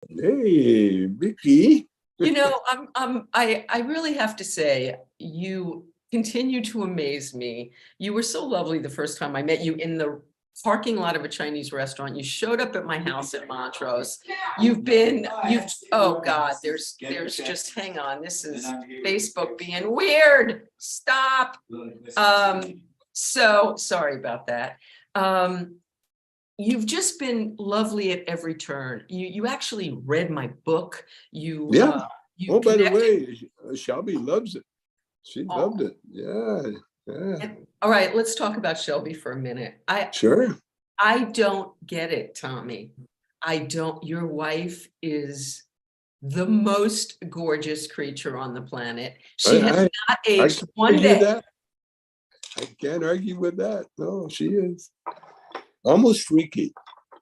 Hey, Vicky. I really have to say, you continue to amaze me. You were so lovely the first time I met you in the parking lot of a Chinese restaurant. You showed up at my house in Montrose. Oh God, there's just, hang on, this is Facebook being weird. Stop. So sorry about that. You've just been lovely at every turn. You actually read my book. Yeah. You Oh, by the connected. way, Shelby loves it. She loved Oh, it. Yeah. Yeah. all right, let's talk about Shelby for a minute. Sure. I don't get it, Tommy. I don't. Your wife is the most gorgeous creature on the planet. I, She has I, not I aged can't one argue day. that. I can't argue with that. No, she is almost freaky.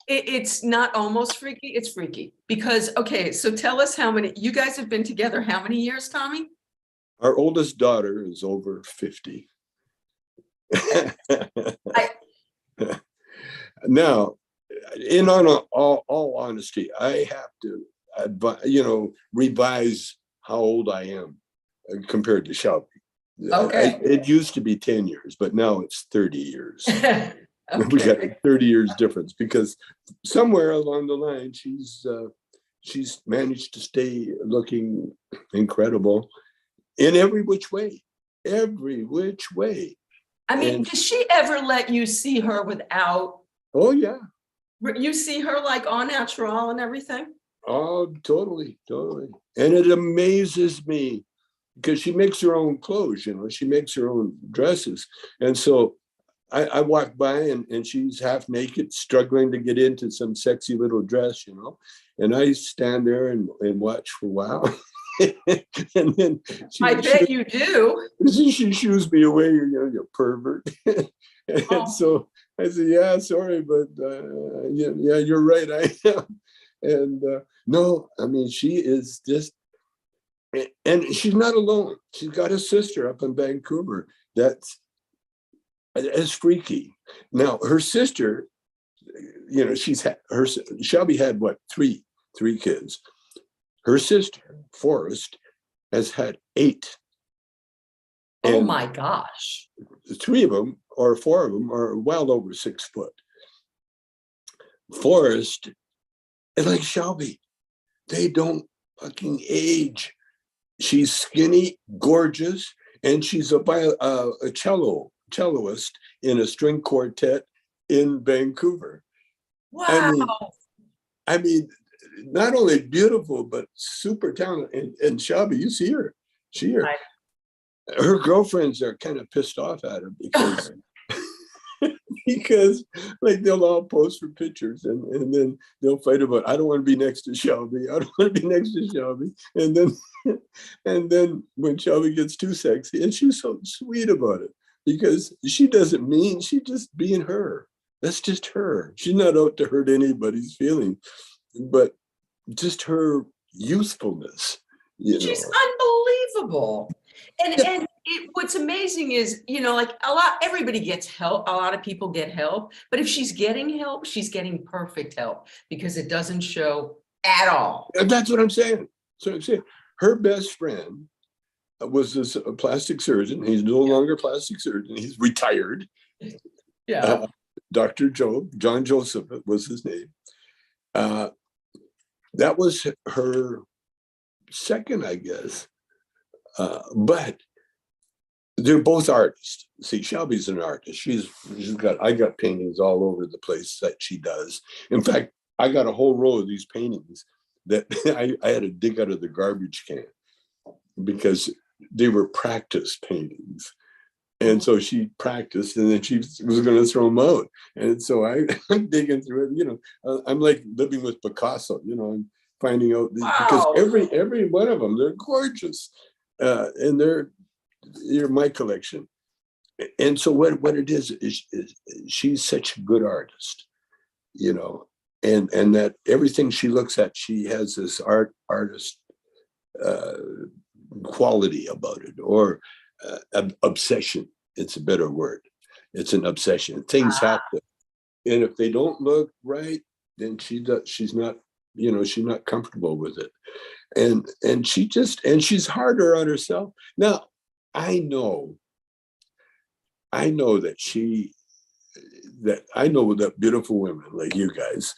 It's not almost freaky, it's freaky. Because, okay, so tell us how many, you guys have been together how many years, Tommy? Our oldest daughter is over 50. I, Now, in all honesty, I have to, revise how old I am compared to Shelby. okay. It used to be 10 years, but now it's 30 years. We got Okay. a 30 years difference because somewhere along the line, she's managed to stay looking incredible in every which way, every which way. I mean, And does she ever let you see her without, oh yeah, you see her like au naturel and everything? oh totally, totally. And it amazes me because she makes her own clothes, she makes her own dresses. And so I walk by and she's half naked, struggling to get into some sexy little dress, and I stand there and watch for a while. And then I bet you do. she shoos me away, you pervert. And Oh, so I said, yeah, sorry, but yeah, you're right, I am. And no, I mean, she is just, and she's not alone. She's got a sister up in Vancouver that's as freaky. Now, her sister, she's had her, Shelby had what, three kids. Her sister, Forrest, has had 8. oh And my gosh. 3 of them or 4 of them are well over 6 foot. Forrest, and like Shelby, they don't fucking age. She's skinny, gorgeous, and she's a celloist in a string quartet in Vancouver. I Wow. mean, I mean, not only beautiful but super talented. And Shelby, you see her. I, Her girlfriends are kind of pissed off at her because like they'll all pose for pictures and then they'll fight about, I don't want to be next to Shelby. I don't want to be next to Shelby. And then and then when Shelby gets too sexy, and she's so sweet about it because she doesn't mean, she just being her. That's just her. She's not out to hurt anybody's feelings, but just her youthfulness, she's unbelievable. What's amazing is, like everybody gets help. A lot of people get help, but if she's getting help, she's getting perfect help because it doesn't show at all. And that's what I'm saying. So I'm saying her best friend was this plastic surgeon. He's no longer a plastic surgeon. He's retired. Yeah. Dr. John Joseph was his name. That was her second, I guess. But they're both artists. See, Shelby's an artist. I got paintings all over the place that she does. In fact, I got a whole row of these paintings that I had to dig out of the garbage can because they were practice paintings. And so she practiced and then she was going to throw them out. And so I'm digging through it, I'm like living with Picasso, and finding out because Wow. every one of them, they're gorgeous. And they're my collection. And so what it is she's such a good artist, and that everything she looks at, she has this artist quality about it, or obsession. It's a better word. It's an obsession. Things happen, and if they don't look right, then she's not she's not comfortable with it. And she's harder on herself. Now, I know that beautiful women like you guys,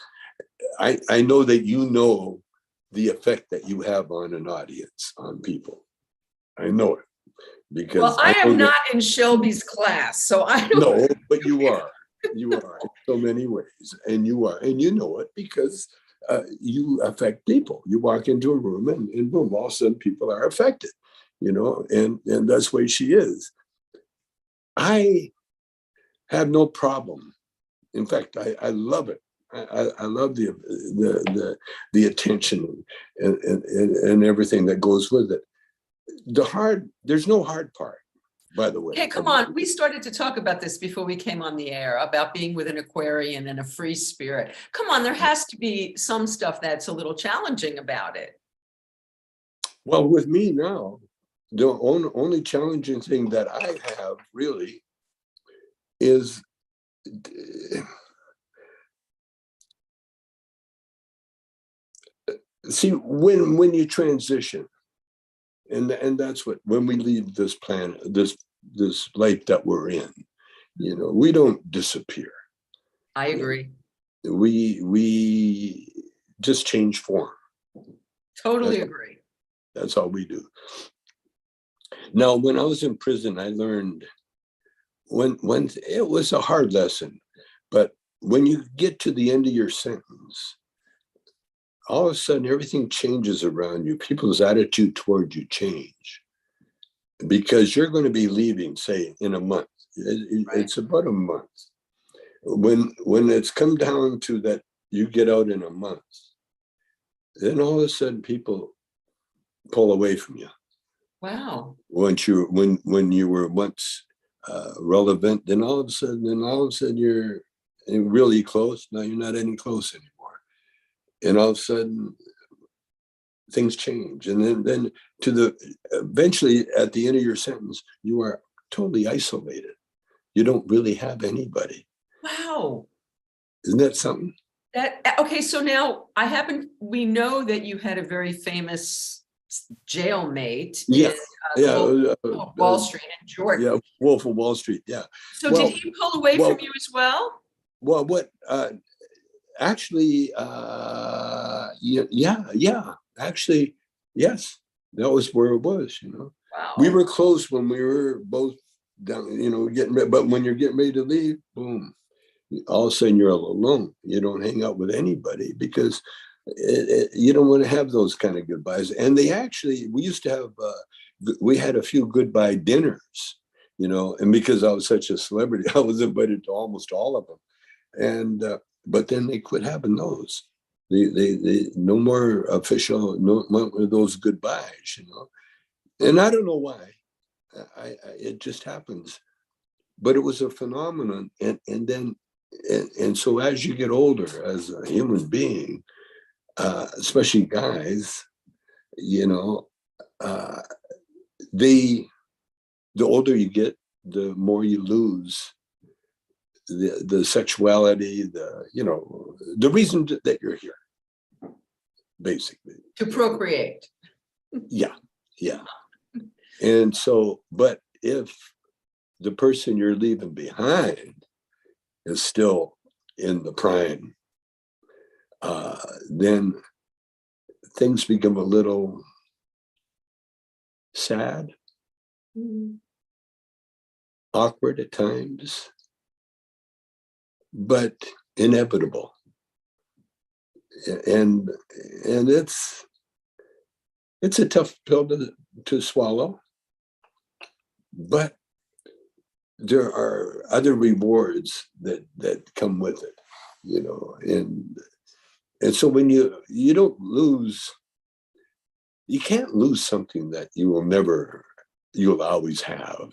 I know that the effect that you have on an audience, on people. I know it because Well, I am not in Shelby's class, so I don't. No, but you are in so many ways, and you know it because you affect people. You walk into a room and boom, all of a sudden people are affected, and that's the way she is. I have no problem. In fact, I love it. I love the attention and everything that goes with it. There's no hard part, by the way. Hey, come on. We started to talk about this before we came on the air, about being with an Aquarian and a free spirit. Come on, there has to be some stuff that's a little challenging about it. Well, with me now, the only challenging thing that I have really is see, when you transition, and that's when we leave this planet, this life that we're in, we don't disappear. I agree. We just change form. Totally agree. That's all we do. Now, when I was in prison, I learned when it was a hard lesson, but when you get to the end of your sentence, all of a sudden everything changes around you. People's attitude toward you change because you're going to be leaving, say, in a month. It's about a month. When it's come down to that, you get out in a month, then all of a sudden people pull away from you. Wow. When you were once relevant, then all of a sudden you're really close. Now you're not any close anymore. And all of a sudden things change. And then eventually at the end of your sentence, you are totally isolated. You don't really have anybody. Wow. Isn't that something? Okay, so now we know that you had a very famous jailmate in Wall Street in Jordan. Yeah, Wolf of Wall Street, yeah. So did he pull away from you as well? Well, actually, actually, yes, that was where it was, Wow. We were close when we were both down, getting ready, but when you're getting ready to leave, boom, all of a sudden you're all alone. You don't hang out with anybody because you don't want to have those kind of goodbyes. And we used to have, we had a few goodbye dinners, and because I was such a celebrity, I was invited to almost all of them. And, but then they quit having those. They no more official, no more of those goodbyes, And I don't know why. It just happens. But it was a phenomenon. And so as you get older as a human being, especially guys, the older you get, the more you lose the sexuality, the reason that you're here, basically. To procreate. Yeah. And so, but if the person you're leaving behind is still in the prime, then things become a little sad, awkward at times, but inevitable. And it's a tough pill to swallow, but there are other rewards that come with it, and so when you don't lose, you can't lose something that you'll always have,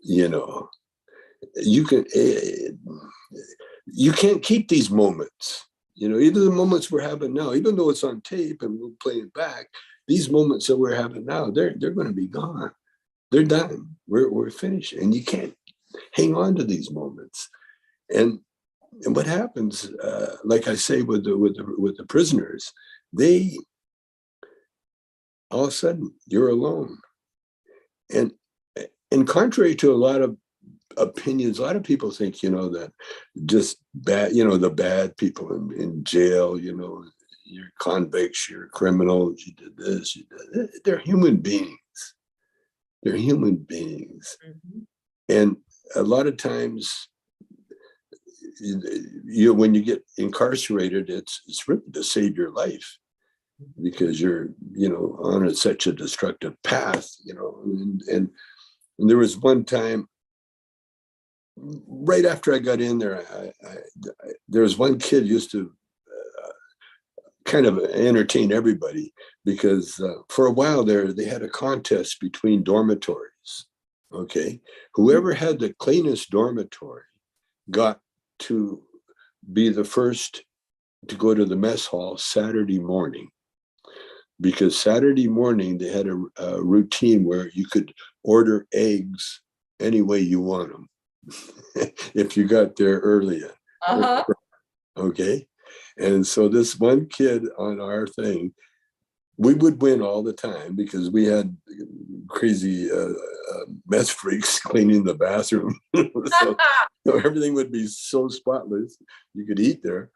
you can't keep these moments, even the moments we're having now, even though it's on tape and we'll play it back, these moments that we're having now, they're going to be gone. They're done. We're finished. And you can't hang on to these moments. And And what happens, like I say, with the prisoners, they all of a sudden you're alone. And contrary to a lot of opinions, a lot of people think, that just bad, the bad people in jail, you're convicts, you're criminals, you did this, you did that. They're human beings. They're human beings. Mm-hmm. And a lot of times, when you get incarcerated, it's really to save your life, because you're, on such a destructive path, and there was one time right after I got in there, there was one kid used to kind of entertain everybody, because for a while there, they had a contest between dormitories. Okay. Whoever had the cleanest dormitory got to be the first to go to the mess hall Saturday morning, because Saturday morning they had a routine where you could order eggs any way you want them if you got there early. Uh-huh. Okay. And so this one kid on our thing, we would win all the time because we had crazy mess freaks cleaning the bathroom. so everything would be so spotless, you could eat there.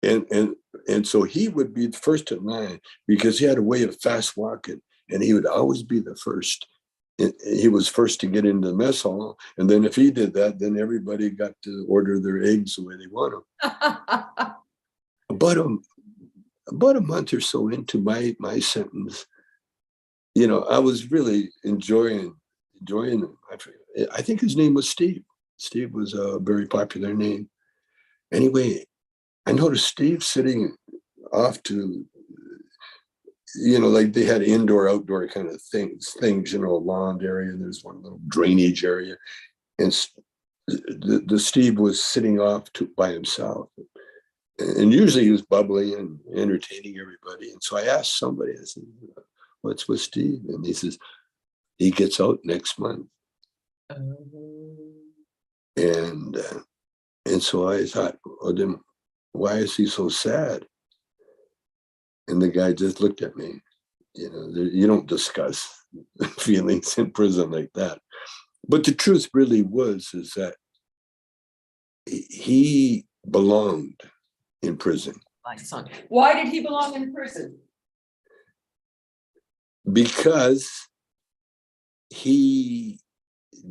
And so he would be the first in line because he had a way of fast walking, and he would always be the first. He was first to get into the mess hall. And then if he did that, then everybody got to order their eggs the way they want them. About a month or so into my sentence, I was really enjoying him. I think his name was Steve. Steve was a very popular name. Anyway, I noticed Steve sitting off to, like they had indoor, outdoor kind of things, lawn area. There's one little drainage area. And the Steve was sitting off by himself. And usually he was bubbly and entertaining everybody. And so I asked somebody, I said, what's with Steve? And he says, he gets out next month. And so I thought, well, then why is he so sad? And the guy just looked at me. You don't discuss feelings in prison like that. But the truth really is that he belonged in prison. My son. Why did he belong in prison? Because he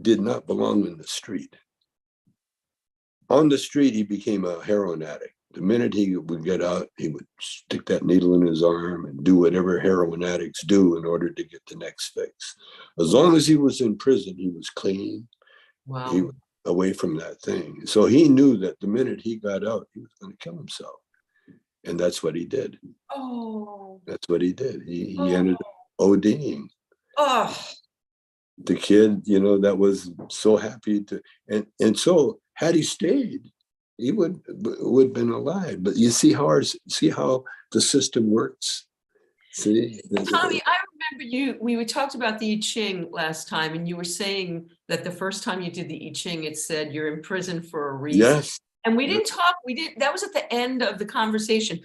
did not belong in the street. On the street, he became a heroin addict. The minute he would get out, he would stick that needle in his arm and do whatever heroin addicts do in order to get the next fix. As long as he was in prison, he was clean. Wow. He was away from that thing. So he knew that the minute he got out, he was going to kill himself. And that's what he did. Oh. That's what he did. He ended up ODing. Oh. The kid, that was so happy to, and so had he stayed, he would have been alive. But you see how the system works. See, Tommy, I remember we talked about the I Ching last time, and you were saying that the first time you did the I Ching, it said you're in prison for a reason. Yes. And we didn't talk. That was at the end of the conversation.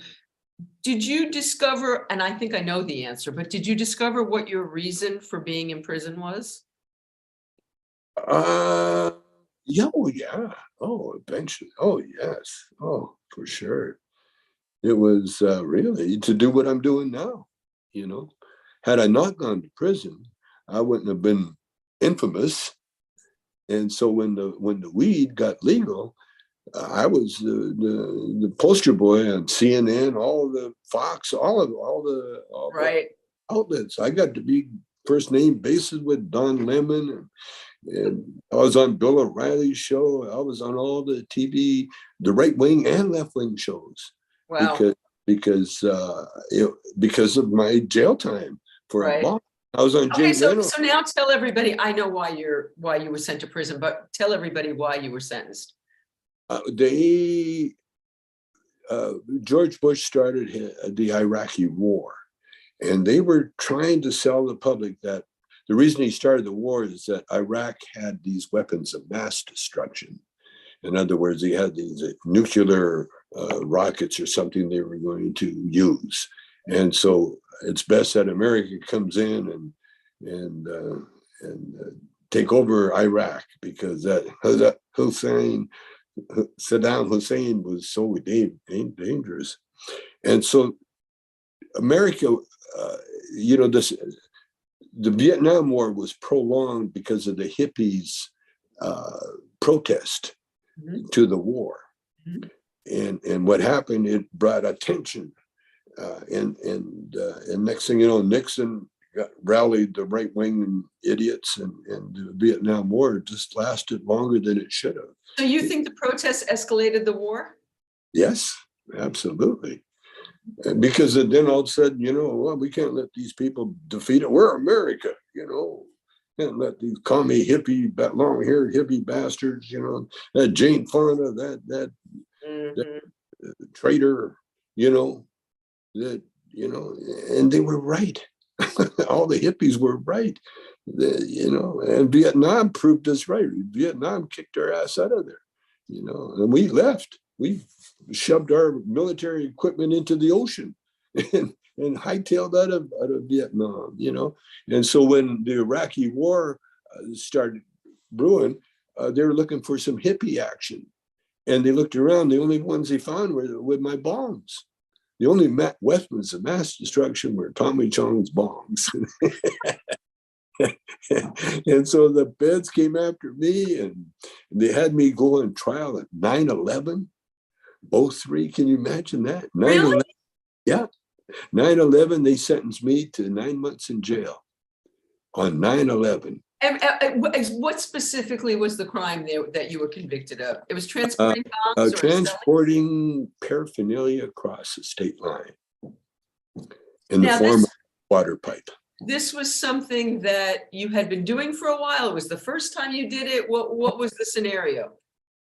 Did you discover, and I think I know the answer, but did you discover what your reason for being in prison was? Yeah. Oh, yeah. Oh, eventually. Oh, yes. Oh, for sure. It was really to do what I'm doing now. Had I not gone to prison, I wouldn't have been infamous. And so when the weed got legal, I was the poster boy on CNN, all the Fox, all Right. the outlets. I got to be first name basis with Don Lemon, and I was on Bill O'Reilly's show. I was on all the TV, the right wing and left wing shows. Wow. Because of my jail time for a bond. I was on Jay so Leno. now tell everybody. I know why you were sent to prison, but tell everybody why you were sentenced. George Bush started the Iraqi war, and they were trying to sell the public that the reason he started the war is that Iraq had these weapons of mass destruction. In other words, they had these nuclear rockets or something they were going to use. And so it's best that America comes in and take over Iraq, because that Saddam Hussein was so dangerous. And so America, the Vietnam War was prolonged because of the hippies' protest to the war. And what happened, it brought attention. And next thing you know, Nixon rallied the right-wing idiots, and the Vietnam War just lasted longer than it should have. So you think the protests escalated the war? Yes, absolutely. Because then all of a sudden, well, we can't let these people defeat it. We're America, can't let these commie hippie, long-haired hippie bastards, that Jane Fonda, that traitor, and they were right. All the hippies were right, and Vietnam proved us right. Vietnam kicked our ass out of there, and we left. We shoved our military equipment into the ocean and hightailed out of Vietnam, And so when the Iraqi war started brewing, they were looking for some hippie action. And they looked around, the only ones they found were with my bombs. The only weapons of mass destruction were Tommy Chong's bombs. And so the feds came after me, and they had me go on trial at 9/11. 03, can you imagine that? 9/11, really? Yeah. 9/11, they sentenced me to 9 months in jail on 9/11. And what specifically was the crime there that you were convicted of? It was transporting bombs? Transporting paraphernalia across the state line in the form of a water pipe. This was something that you had been doing for a while. It was the first time you did it. What was the scenario?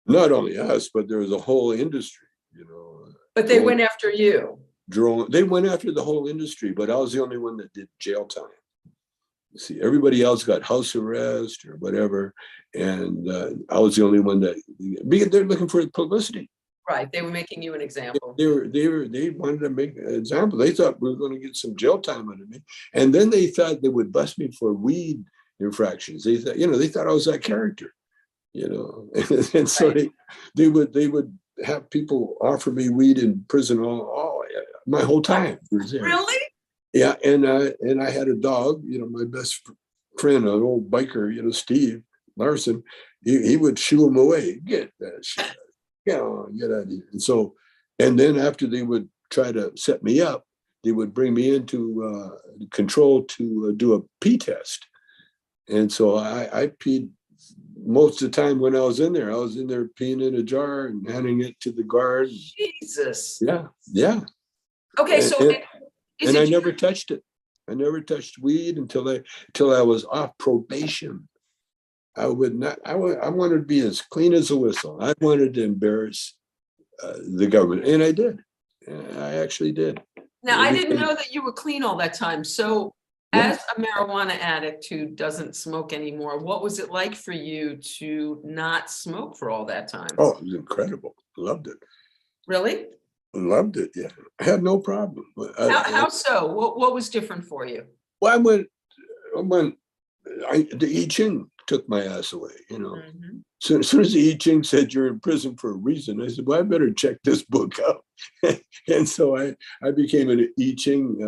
Not only us, but there was a whole industry, But they went after you. They went after the whole industry, but I was the only one that did jail time. See, everybody else got house arrest or whatever, and I was the only one that, because they're looking for publicity. Right, they were making you an example. They wanted to make an example. They thought we were going to get some jail time out of me, and then they thought they would bust me for weed infractions. They thought, they thought I was that character, and so they would have people offer me weed in prison all my whole time. Really? Yeah, and I had a dog, my best friend, an old biker, Steve Larson. He would shoo him away. Get that shit. Get on, get out of here. And so, and then after they would try to set me up, they would bring me into control to do a pee test. And so I peed most of the time when I was in there. I was in there peeing in a jar and handing it to the guard. Jesus. Yeah. Okay, and I never touched it. I never touched weed until I was off probation. I wanted to be as clean as a whistle. I wanted to embarrass the government, and I did. I actually did. Now, I didn't know that you were clean all that time. So as a marijuana addict who doesn't smoke anymore, what was it like for you to not smoke for all that time? Oh, it was incredible. Loved it. Really? Loved it, yeah. I had no problem. How so? What was different for you? Well, the I Ching took my ass away, So as soon as the I Ching said you're in prison for a reason, I said, well, I better check this book out. And so I became an I Ching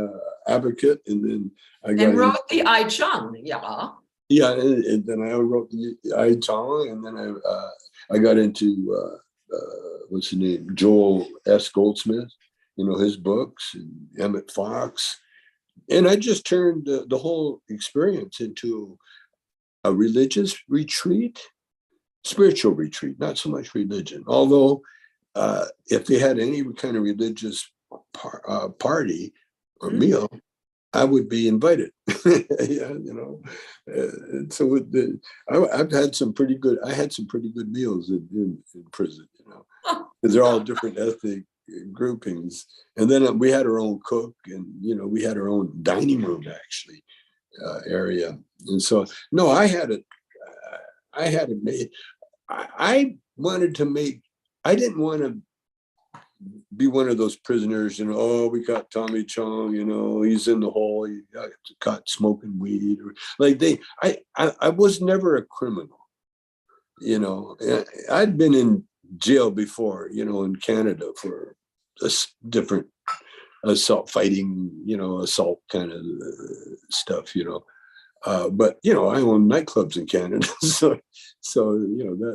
advocate, and then I wrote the I Chong, yeah. Yeah, and then I wrote the I Chong, and then I got into what's his name, Joel S. Goldsmith, his books, and Emmett Fox. And I just turned the whole experience into a religious retreat, spiritual retreat, not so much religion. Although if they had any kind of religious party or meal, I would be invited. And so I've had some pretty good. I had some pretty good meals in prison, because they're all different ethnic groupings. And then we had our own cook, and we had our own dining room actually area. And so no, I had it made. I wanted to make, I didn't want to be one of those prisoners, you know, oh, we got Tommy Chong, you know, he's in the hole, he got caught smoking weed. Or, like I was never a criminal, you know. I'd been in jail before, you know, in Canada for different assault fighting, you know, assault kind of stuff, you know. But, you know, I own nightclubs in Canada. so you know,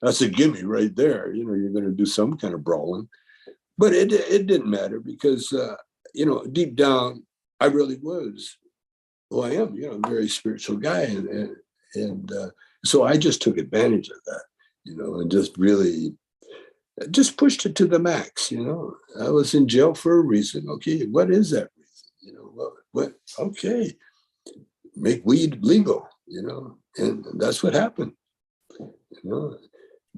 that's a gimme right there. You know, you're going to do some kind of brawling. But it didn't matter because, you know, deep down, I really was who I am, you know, a very spiritual guy. And so I just took advantage of that, you know, and just really just pushed it to the max, you know. I was in jail for a reason. Okay, what is that reason? You know, what okay, make weed legal, you know, and that's what happened, you know,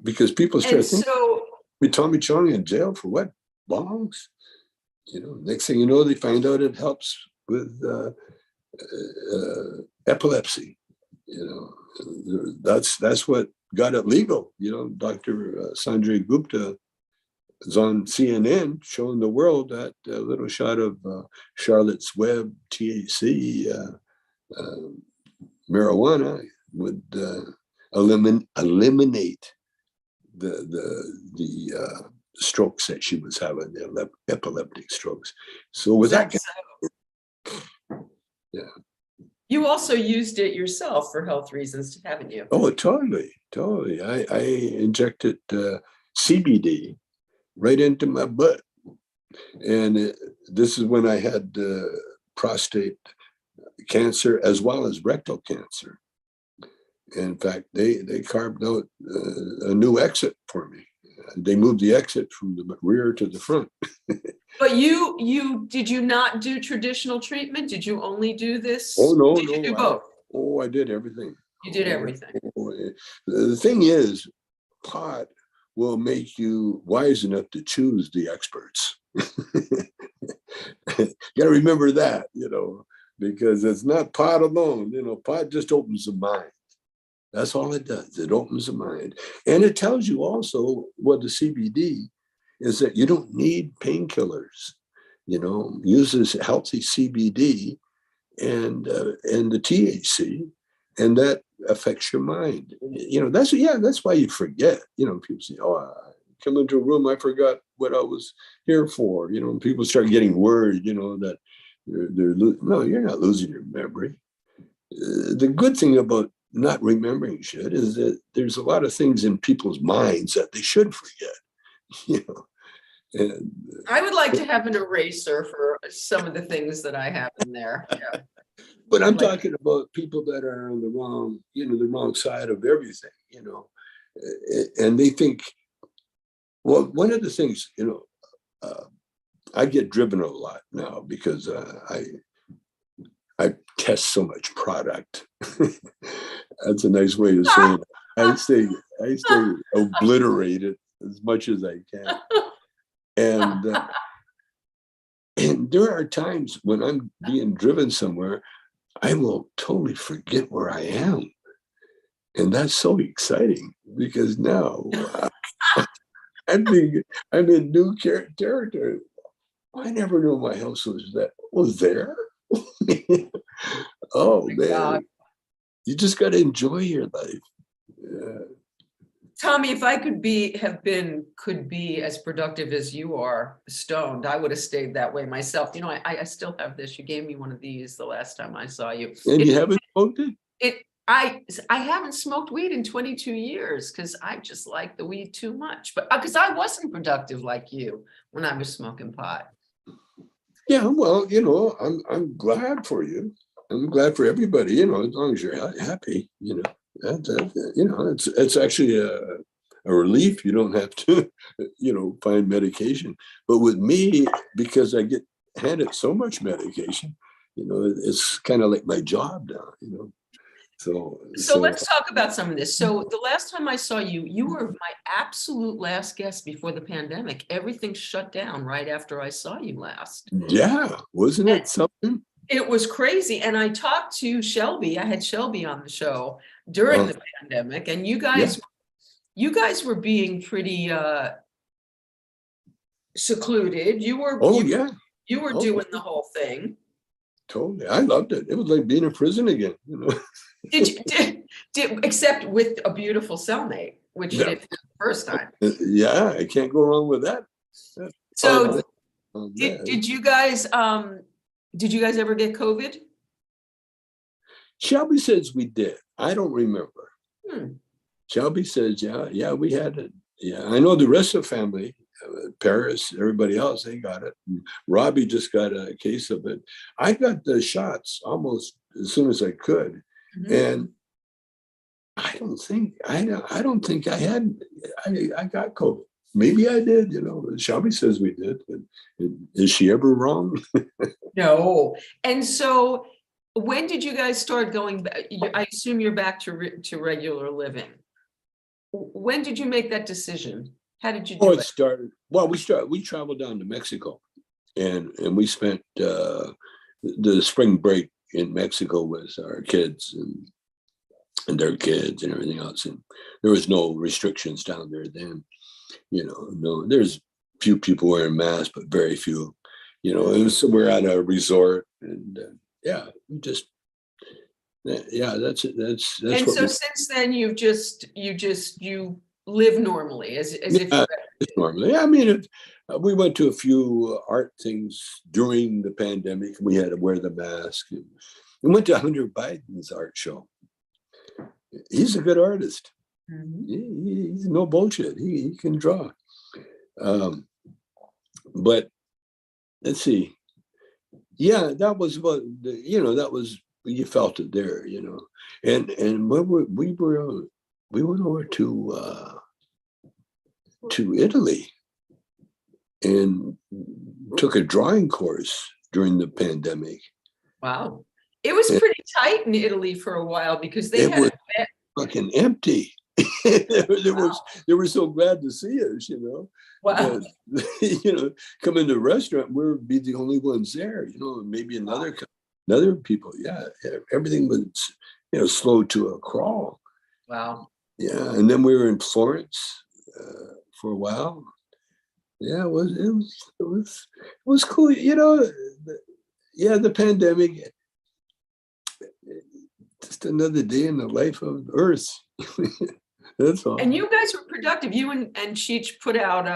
because people start thinking, we Tommy Chong in jail for what? Bongs? You know, next thing you know, they find out it helps with epilepsy. You know, that's what got it legal. You know, Dr. Sanjay Gupta is on CNN showing the world that little shot of Charlotte's Web, THC, marijuana would eliminate the strokes that she was having, the epileptic strokes. So with that, yeah. You also used it yourself for health reasons, haven't you? Oh, totally. I injected CBD right into my butt, and this is when I had prostate cancer as well as rectal cancer. In fact, they carved out a new exit for me. They moved the exit from the rear to the front. But you did you not do traditional treatment? Did you only do this? Oh no, did you do both? I did everything. You did everything. The thing is, pot will make you wise enough to choose the experts. You got to remember that, you know, because it's not pot alone. You know, pot just opens the mind. That's all it does. It opens the mind. And it tells you also what the CBD is, that you don't need painkillers. You know, use this healthy CBD and the THC, and that affects your mind. You know, that's why you forget. You know, people say, oh, I come into a room, I forgot what I was here for. You know, people start getting worried, you know, that no, you're not losing your memory. The good thing about not remembering shit is that there's a lot of things in people's minds that they should forget, you know. And I would like to have an eraser for some of the things that I have in there. Yeah. But I'm talking about people that are on the wrong, you know, the wrong side of everything, you know, and they think, well, one of the things, you know, I get driven a lot now because I test so much product. That's a nice way of saying it. I stay obliterated as much as I can. And there are times when I'm being driven somewhere, I will totally forget where I am. And that's so exciting because now I'm in new territory. I never knew my house was there. Oh man, God. You just got to enjoy your life. Yeah. Tommy, if I could be as productive as you are stoned, I would have stayed that way myself. You know, I still have this. You gave me one of these the last time I saw you. And you haven't smoked it? I haven't smoked weed in 22 years because I just like the weed too much. But because I wasn't productive like you when I was smoking pot. Yeah, well, you know, I'm glad for you. I'm glad for everybody, you know, as long as you're happy, you know. You know, it's actually a relief. You don't have to, you know, find medication. But with me, because I get handed so much medication, you know, it's kind of like my job now, you know. So let's talk about some of this. So the last time I saw you, you were my absolute last guest before the pandemic. Everything shut down right after I saw you last. Yeah, wasn't it something? It was crazy. And I talked to Shelby. I had Shelby on the show during the pandemic, and you guys you guys were being pretty secluded. You were Oh yeah. you were Oh, doing the whole thing. totally. I loved it. It was like being in prison again, you know. Did you did except with a beautiful cellmate, which you Yeah. did for the first time. Yeah, I can't go wrong with that. So Yeah. did you guys ever get COVID? Shelby says we did. I don't remember. Hmm. Shelby says, yeah, we had it. Yeah, I know the rest of the family, Paris, everybody else, they got it. And Robbie just got a case of it. I got the shots almost as soon as I could, and I don't think I had. I got COVID. Maybe I did. You know, Shelby says we did. But is she ever wrong? No. And so when did you guys start going back? I assume you're back to regular living. When did you make that decision? How did you do It it? started. Well, we traveled down to Mexico, and we spent the spring break in Mexico with our kids and their kids and everything else. And there was no restrictions down there then. You know, no, there's few people wearing masks, but very few. You know, it was we're at a resort, and yeah, we just yeah, that's it. That's And what so we. since then you live normally as if Yeah, you normally. Yeah, I mean, we went to a few art things during the pandemic. We had to wear the mask. And we went to Hunter Biden's art show. He's a good artist. He's no bullshit. He can draw. But let's see. Yeah, that was what you know. That was you felt it there, you know. And when we went over to Italy and took a drawing course during the pandemic. Wow. It was And pretty tight in Italy for a while because they it had was fucking empty. They were so glad to see us, you know. wow. But, you know, come in the restaurant, we'll be the only ones there, you know, maybe another people. Yeah, everything was, you know, slow to a crawl. Wow. Yeah, and then we were in Florence for a while. Yeah, it was cool. You know, the pandemic, just another day in the life of Earth. That's all. And you guys were productive. You and Cheech put out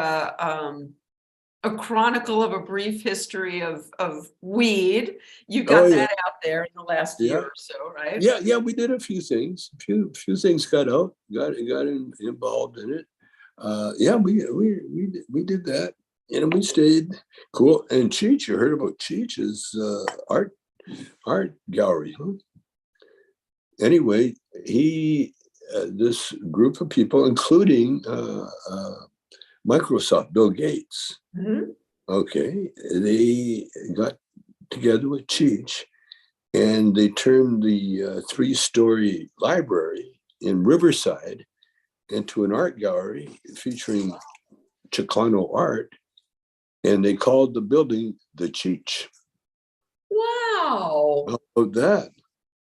a chronicle of a brief history of weed. You got Yeah. that out there in the last year or so, right? Yeah, we did a few things. Few things got out, got involved in it. Yeah, we did that, and we stayed cool. And Cheech, you heard about Cheech's art gallery, huh? Anyway, he this group of people, including Microsoft, Bill Gates. Okay, they got together with Cheech, and they turned the 3-story library in Riverside into an art gallery featuring Chicano art, and they called the building the Cheech. Wow. How about that?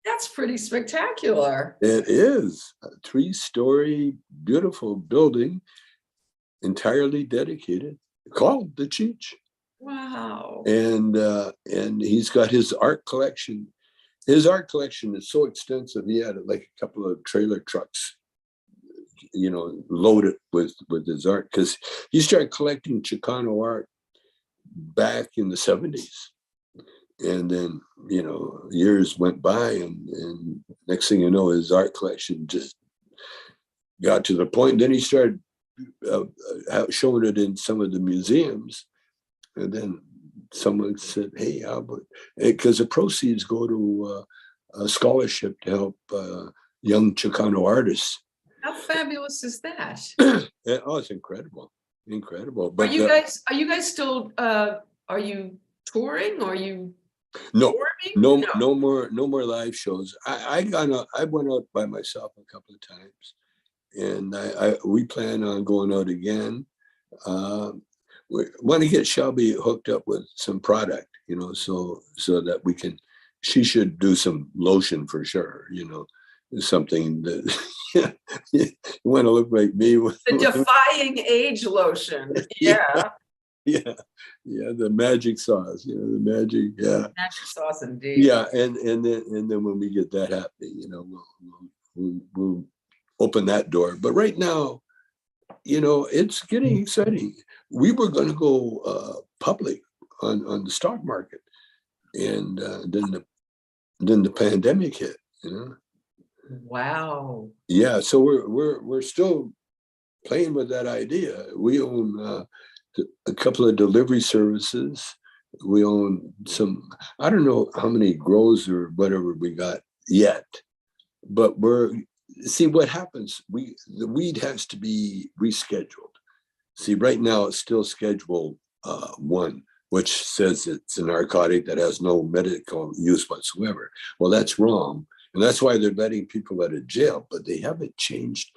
That's pretty spectacular. It is a 3-story, beautiful building, entirely dedicated, called the Cheech. Wow. And he's got his art collection. His art collection is so extensive. He had like a couple of trailer trucks, you know, loaded with his art, because he started collecting Chicano art back in the 70s. And then, you know, years went by, and next thing you know, his art collection just got to the point. Then he started showing it in some of the museums. And then someone said, hey, Albert, because the proceeds go to a scholarship to help young Chicano artists. How fabulous is that? It's incredible. But are you guys still are you touring, or are you no performing? no more live shows. I went out by myself a couple of times, and we plan on going out again. We want to get Shelby hooked up with some product, you know, so that we can. She should do some lotion for sure, you know, something that you want to look like me. The defying age lotion. Yeah. Yeah, yeah, the magic sauce, the magic, yeah. Magic sauce indeed. Yeah, and then when we get that happening, we'll open that door. But right now, it's getting exciting. We were going to go public on the stock market, and then the pandemic hit. Wow. Yeah, so we're still playing with that idea. We own a couple of delivery services. We own some, I don't know how many grows or whatever we got yet, but see what happens. The weed has to be rescheduled. See, right now it's still Schedule 1, which says it's a narcotic that has no medical use whatsoever. Well, that's wrong. And that's why they're letting people out of jail, but they haven't changed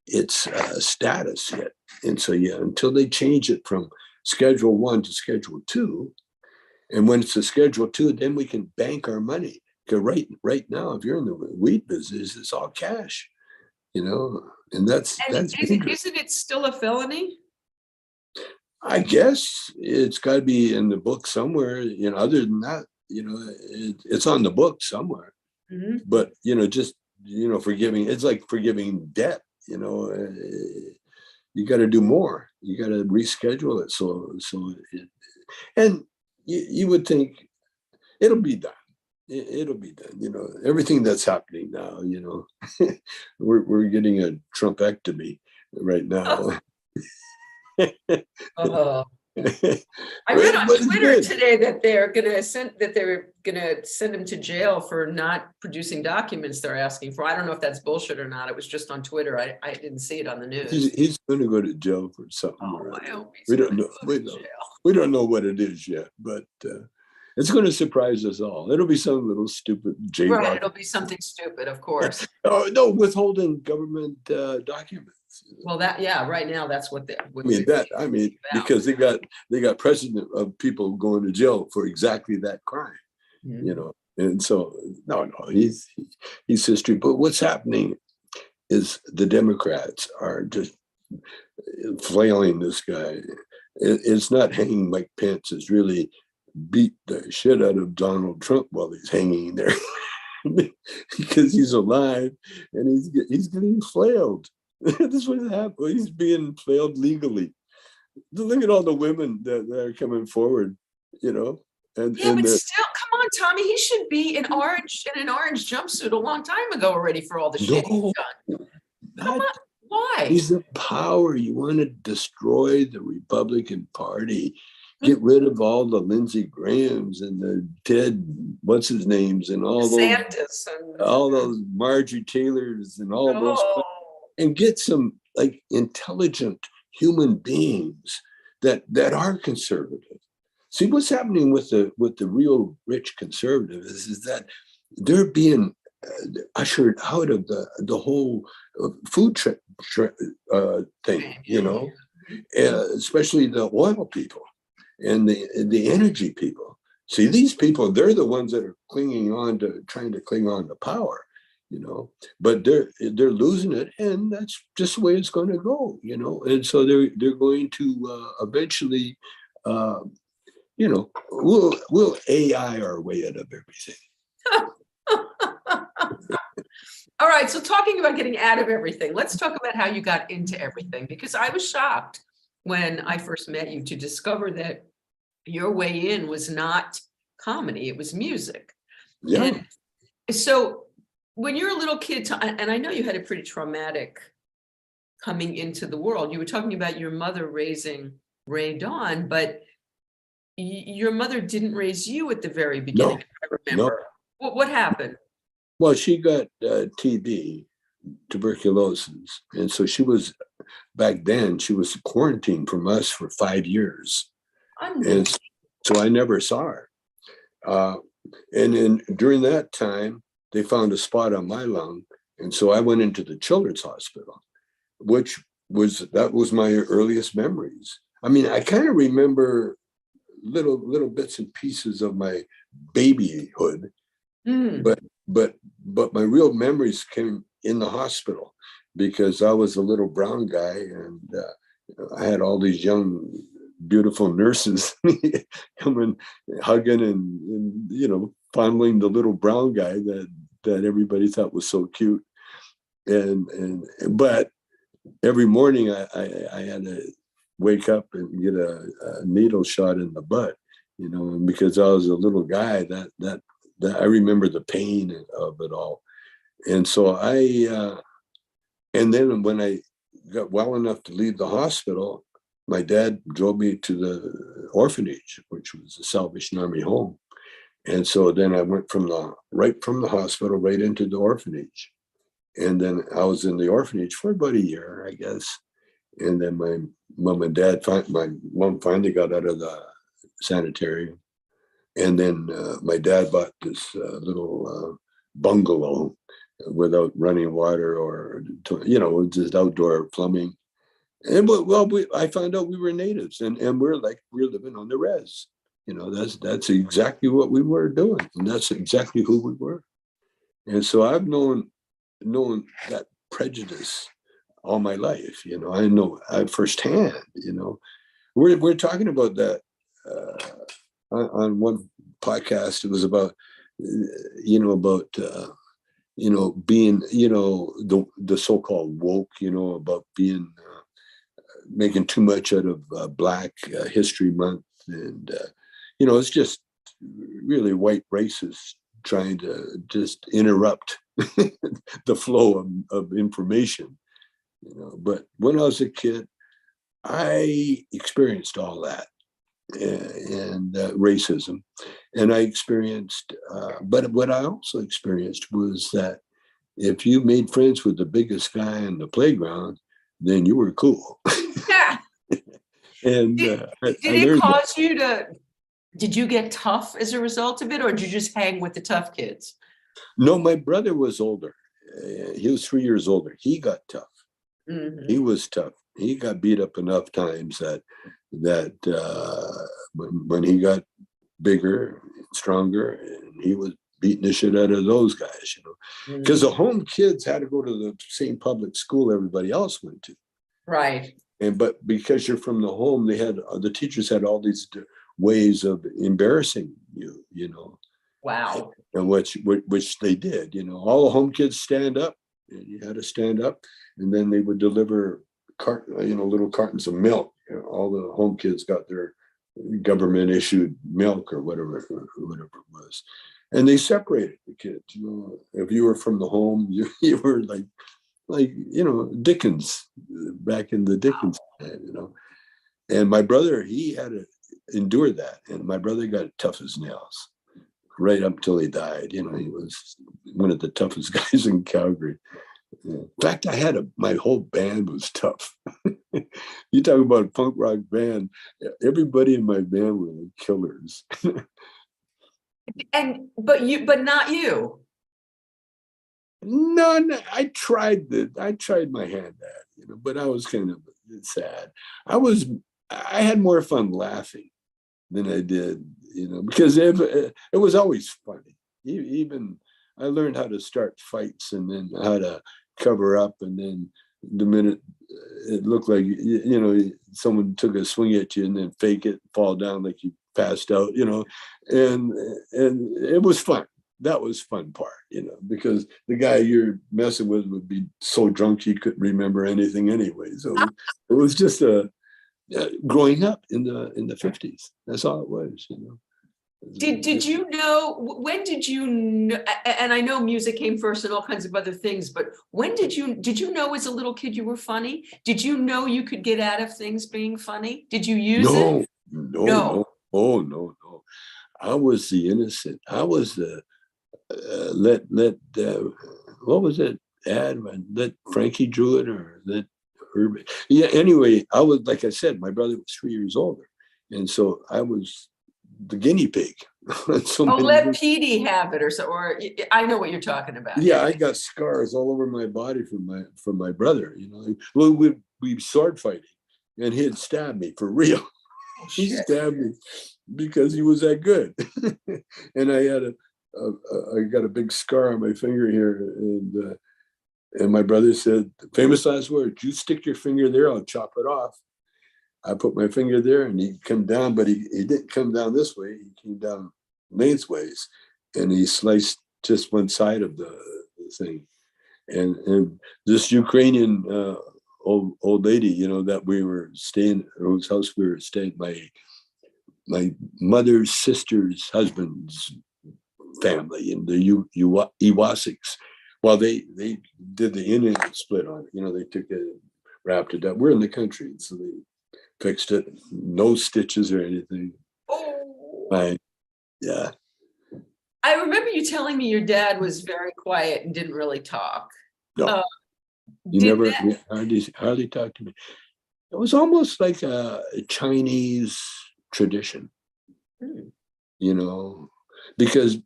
its status yet. And so, until they change it from Schedule 1 to Schedule 2, and when it's a Schedule 2, then we can bank our money. Because right now, if you're in the weed business, it's all cash, and that's isn't it still a felony? I guess it's got to be in the book somewhere. Other than that, it's on the book somewhere. Mm-hmm. But just forgiving, it's like forgiving debt. You got to do more. You got to reschedule it. And you would think it'll be done. It'll be done. Everything that's happening now. We're getting a Trumpectomy right now. Oh. I read on Twitter today that they're gonna send him to jail for not producing documents they're asking for. I don't know if that's bullshit or not. It was just on Twitter. I didn't see it on the news. He's going to go to jail for something. I hope we don't know. We don't know what it is yet, but it's going to surprise us all. It'll be some little stupid jail. Right, it'll be something stupid, of course. Oh no, withholding government documents. Well, right now that's what because they got precedent of people going to jail for exactly that crime, and so no, he's history. But what's happening is the Democrats are just flailing this guy. It's not hanging Mike Pence. It's really beat the shit out of Donald Trump while he's hanging there because he's alive and he's getting flailed. This is what happened. He's being flailed legally. Look at all the women that are coming forward, And but still, come on, Tommy. He should be in an orange jumpsuit a long time ago already for all the shit he's done. Come on, why? He's the power. You want to destroy the Republican Party. Get rid of all the Lindsey Grahams and the Ted, what's his names, and all those Marjorie Taylors and all those. And get some intelligent human beings that are conservative. See what's happening with the real rich conservatives is that they're being ushered out of the whole food thing, especially the oil people and the energy people. See, these people, they're the ones that are trying to cling on to power. But they're losing it, and that's just the way it's going to go, And so they're going to eventually, we'll AI our way out of everything. All right. So talking about getting out of everything, let's talk about how you got into everything, because I was shocked when I first met you to discover that your way in was not comedy; it was music. Yeah. And so. When you're a little kid, and I know you had a pretty traumatic coming into the world, you were talking about your mother raising Ray Dawn, but your mother didn't raise you at the very beginning, if I remember. No. What happened? Well, she got TB, tuberculosis. And so back then, she was quarantined from us for 5 years. And so I never saw her. And during that time, they found a spot on my lung. And so I went into the children's hospital, that was my earliest memories. I mean, I kind of remember little bits and pieces of my babyhood, but but my real memories came in the hospital because I was a little brown guy, and I had all these young, beautiful nurses coming, hugging and fondling the little brown guy that everybody thought was so cute. But every morning I had to wake up and get a needle shot in the butt, and because I was a little guy, that I remember the pain of it all. And so and then when I got well enough to leave the hospital, my dad drove me to the orphanage, which was the Salvation Army home. And so then I went right from the hospital right into the orphanage. And then I was in the orphanage for about a year, I guess. And then my mom finally got out of the sanitarium. And then my dad bought this little bungalow without running water or, just outdoor plumbing. And I found out we were natives, and we're living on the res. That's exactly what we were doing, and that's exactly who we were. And so I've known that prejudice all my life. I know firsthand. We're talking about that on one podcast. It was about being the so-called woke. About being making too much out of Black History Month, and it's just really white racists trying to just interrupt the flow of information. But when I was a kid, I experienced all that and racism, and I experienced. But what I also experienced was that if you made friends with the biggest guy in the playground, then you were cool. Yeah. And Did I it learned cause you to? Did you get tough as a result of it, or did you just hang with the tough kids? No, my brother was older. He was 3 years older. He got tough. Mm-hmm. He was tough. He got beat up enough times that when he got bigger, stronger, and he was beating the shit out of those guys, because the home kids had to go to the same public school everybody else went to. Right. But because you're from the home, the teachers had all these ways of embarrassing you, Wow. and which they did. All the home kids stand up, and you had to stand up, and then they would deliver little cartons of milk. All the home kids got their government issued milk or whatever it was, and they separated the kids. If you were from the home, you were like Dickens back in the Dickens time, And my brother, he had to endure that, and my brother got tough as nails right up till he died. He was one of the toughest guys in Calgary. In fact, my whole band was tough. You talk about a punk rock band, everybody in my band were like killers. But not you. No, I tried my hand at it, but I was kind of sad. I had more fun laughing than I did, because it was always funny. Even I learned how to start fights and then how to cover up, and then the minute it looked like someone took a swing at you, and then fake it, fall down like you passed out, and it was fun. That was fun part, because the guy you're messing with would be so drunk he couldn't remember anything anyway. So it was just growing up in the 50s. That's all it was, Did you know, when did you know, and I know music came first and all kinds of other things, but when did you know as a little kid you were funny? Did you know you could get out of things being funny? Did you use it? No. Oh, no. I was the innocent. I was the what was it? Let Frankie do it, or let Herbie. Yeah. Anyway, I was, like I said, my brother was 3 years older, and so I was the guinea pig. Let Petey have it, or I know what you're talking about. Yeah, I got scars all over my body from my brother. Well, we sword fighting, and he'd stab me for real. He stabbed me because he was that good. And I had I got a big scar on my finger here, and my brother said, famous last words, you stick your finger there, I'll chop it off. I put my finger there and he come down, but he didn't come down this way. He came down lengthways and he sliced just one side of the thing. And this Ukrainian old lady, you know, that we were staying, whose house we were staying, my mother's sister's husband's family and the Iwasiks. Well, they did the Indian split on it. You know, they took it, wrapped it up. We're in the country, so they fixed it. No stitches or anything. Oh. Yeah. I remember you telling me your dad was very quiet and didn't really talk. No, he hardly talked to me. It was almost like a Chinese tradition, you know, because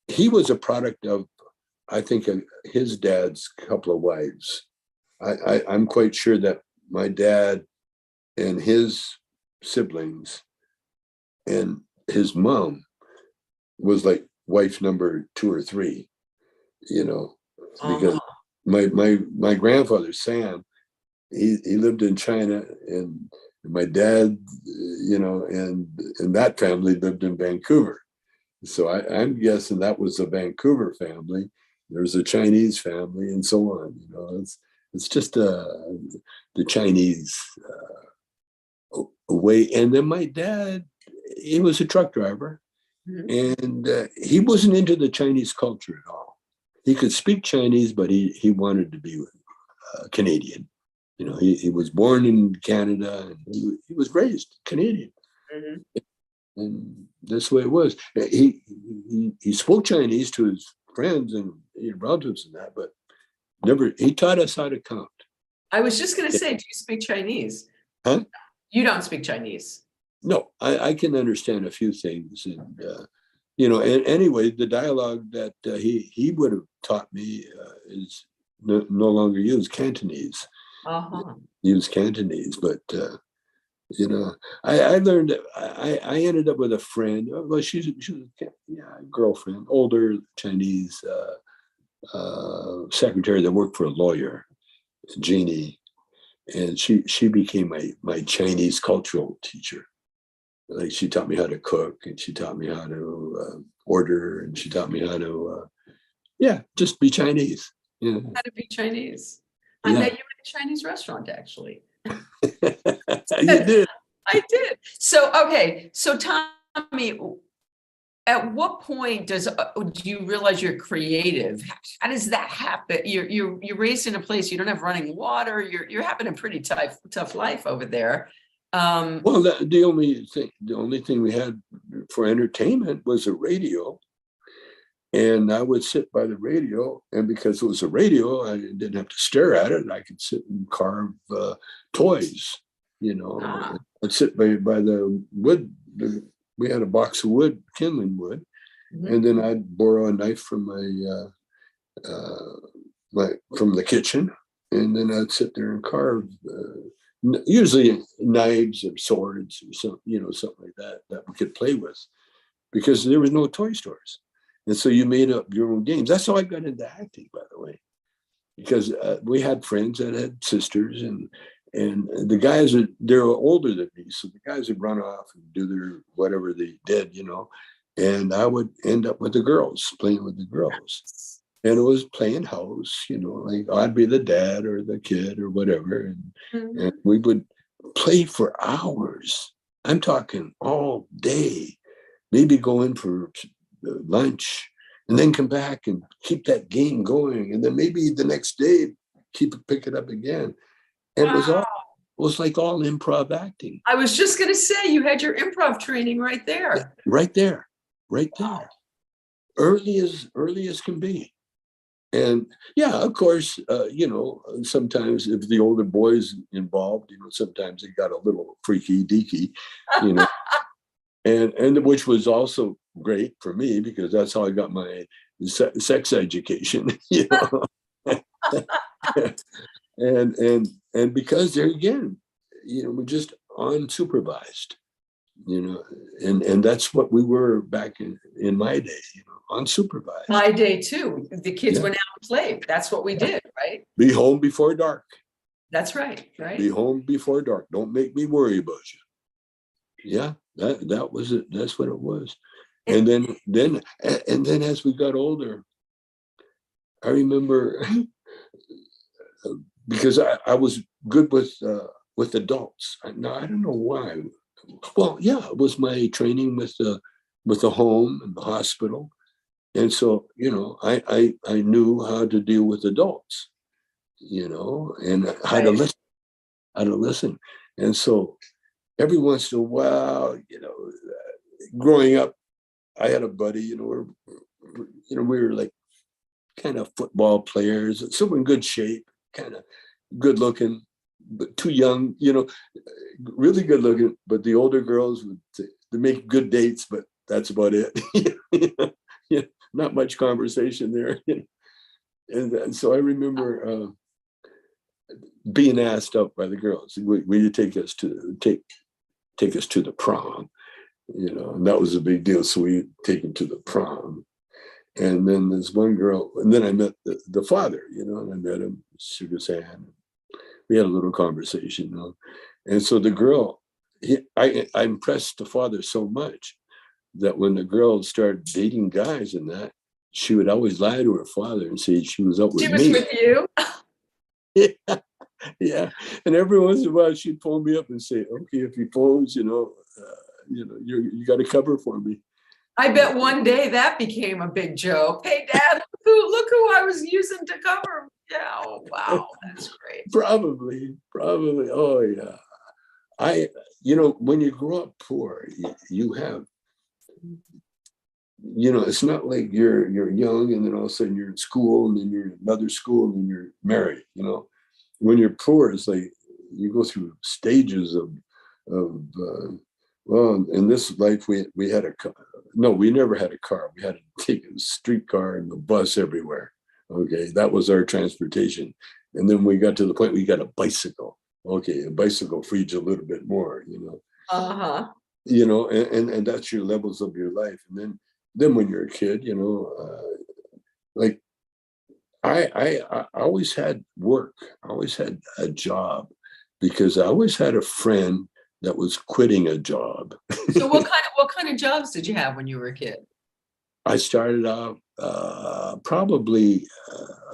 he was a product of, I think, his dad's couple of wives. I'm quite sure that my dad and his siblings and his mom was like wife number 2 or 3, you know, because my grandfather Sam, he lived in China, and my dad, you know, and that family lived in Vancouver. So I'm guessing that was the Vancouver family. There's a Chinese family, and so on. You know, it's just the Chinese way. And then my dad, he was a truck driver, and he wasn't into the Chinese culture at all. He could speak Chinese, but he wanted to be Canadian. You know, he was born in Canada, and he was raised Canadian. And that's the way it was. He spoke Chinese to his friends and relatives and that, but never. He taught us how to count. I was just going to say, do you speak Chinese? Huh? You don't speak Chinese. No, I can understand a few things, and you know. And anyway, the dialogue that he would have taught me is no longer used. Cantonese. Use Cantonese, but. You know, I learned. I ended up with a friend. Well, she was a girlfriend, older Chinese secretary that worked for a lawyer, Jeannie, and she became my Chinese cultural teacher. Like, she taught me how to cook, and she taught me how to order, and she taught me how to just be Chinese. You know? How to be Chinese. I met you at a Chinese restaurant, actually. You did. I did. So, okay. So, Tommy, at what point do you realize you're creative? How does that happen? You're raised in a place you don't have running water. You're having a pretty tough life over there. Well, the only thing we had for entertainment was a radio. And I would sit by the radio, and because it was a radio, I didn't have to stare at it. I could sit and carve toys, you know. I'd sit by the wood. We had a box of wood, kindling wood, and then I'd borrow a knife from from the kitchen, and then I'd sit there and carve, usually knives or swords or something like that we could play with, because there was no toy stores. And so you made up your own games. That's how I got into acting, by the way, because we had friends that had sisters, and the guys they're older than me, so the guys would run off and do their whatever they did, you know, and I would end up with the girls, playing with the girls, and it was playing house, you know, like I'd be the dad or the kid or whatever, and we would play for hours. I'm talking all day, maybe go in for lunch and then come back and keep that game going, and then maybe the next day pick it up again. And it was like all improv acting. I was just going to say, you had your improv training right there. Right there. Early as can be. And of course, you know, sometimes if the older boys involved, you know, sometimes it got a little freaky deaky, you know. And which was also great for me, because that's how I got my sex education, you know. and because there again, you know, we're just unsupervised. you know, and that's what we were back in my day, you know, unsupervised. My day too. The kids Yeah. went out and played. That's what we did, right? Be home before dark. That's right, right? Be home before dark. Don't make me worry about you. Yeah, that was it. That's what it was. And then as we got older, I remember because I was good with adults. Now I don't know why. Well, yeah, it was my training with the home and the hospital, and so you know I knew how to deal with adults, you know, and how to listen, and so every once in a while, you know, growing up, I had a buddy, you know, we were like kind of football players, so in good shape, kind of good looking, but too young, you know, really good looking. But the older girls would they make good dates, but that's about it. Yeah, not much conversation there. And so I remember being asked out by the girls, will you take us to the prom? You know, and that was a big deal. So we take them to the prom. And then there's one girl, and then I met the father, you know, and I met him, shook his hand. We had a little conversation, you know. And so the girl, I impressed the father so much that when the girl started dating guys and that, she would always lie to her father and say she was up with me. She was with you? Yeah, yeah. And every once in a while, she'd pull me up and say, "Okay, if he phones, you know, you got to cover for me." I bet one day that became a big joke. Hey, Dad, look who I was using to cover. Yeah, oh, wow, that's great. Probably. Oh yeah. You know, when you grow up poor, you have, you know, it's not like you're young and then all of a sudden you're in school and then you're in another school and then you're married. You know, when you're poor, it's like you go through stages of well, in this life we had a car. No, we never had a car. We had to take a streetcar and a bus everywhere. Okay, that was our transportation. And then we got to the point we got a bicycle. Okay, a bicycle frees you a little bit more, you know. Uh-huh. You know, and that's your levels of your life. And then when you're a kid, you know, like I always had work. I always had a job because I always had a friend that was quitting a job. So what kind of jobs did you have when you were a kid? I started out probably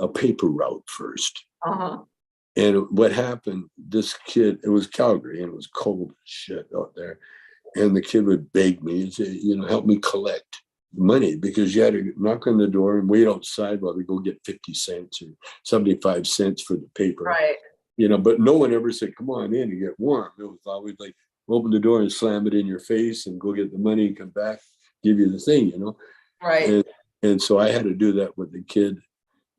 a paper route first. Uh-huh. And what happened, this kid, it was Calgary and it was cold as shit out there. And the kid would beg me and say, you know, help me collect money because you had to knock on the door and wait outside while they go get 50 cents or 75 cents for the paper. Right. You know, but no one ever said, come on in and get warm. It was always like, open the door and slam it in your face and go get the money and come back, give you the thing, you know? Right. And so I had to do that with the kid.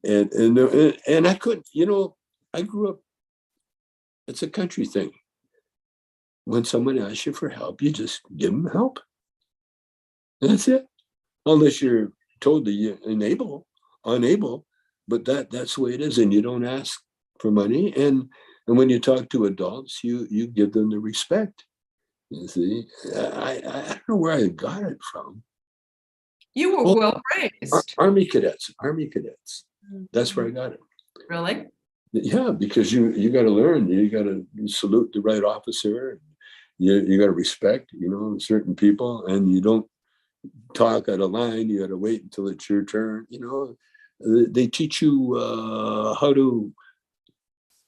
And I couldn't, you know, I grew up, it's a country thing. When someone asks you for help, you just give them help. That's it. Unless you're totally unable, but that's the way it is. And you don't ask for money. And when you talk to adults, you give them the respect. You see, I don't know where I got it from. You were well raised. Army cadets. That's where I got it. Really? Yeah, because you got to learn. You got to salute the right officer. You got to respect, you know, certain people, and you don't talk out of line. You got to wait until it's your turn. You know, they teach you how to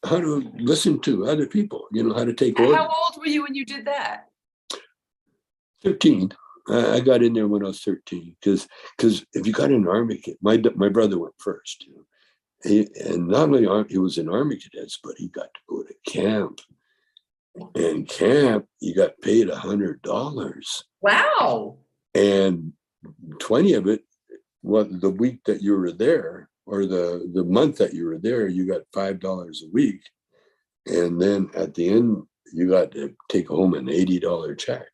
listen to other people. You know, how to take orders. How old were you when you did that? 13. I got in there when I was 13 because if you got an Army kid, my brother went first. You know? And not only he was in Army cadets, but he got to go to camp. And camp, you got paid $100. Wow. And 20 of it, the week that you were there, or the month that you were there, you got $5 a week. And then at the end, you got to take home an $80 check.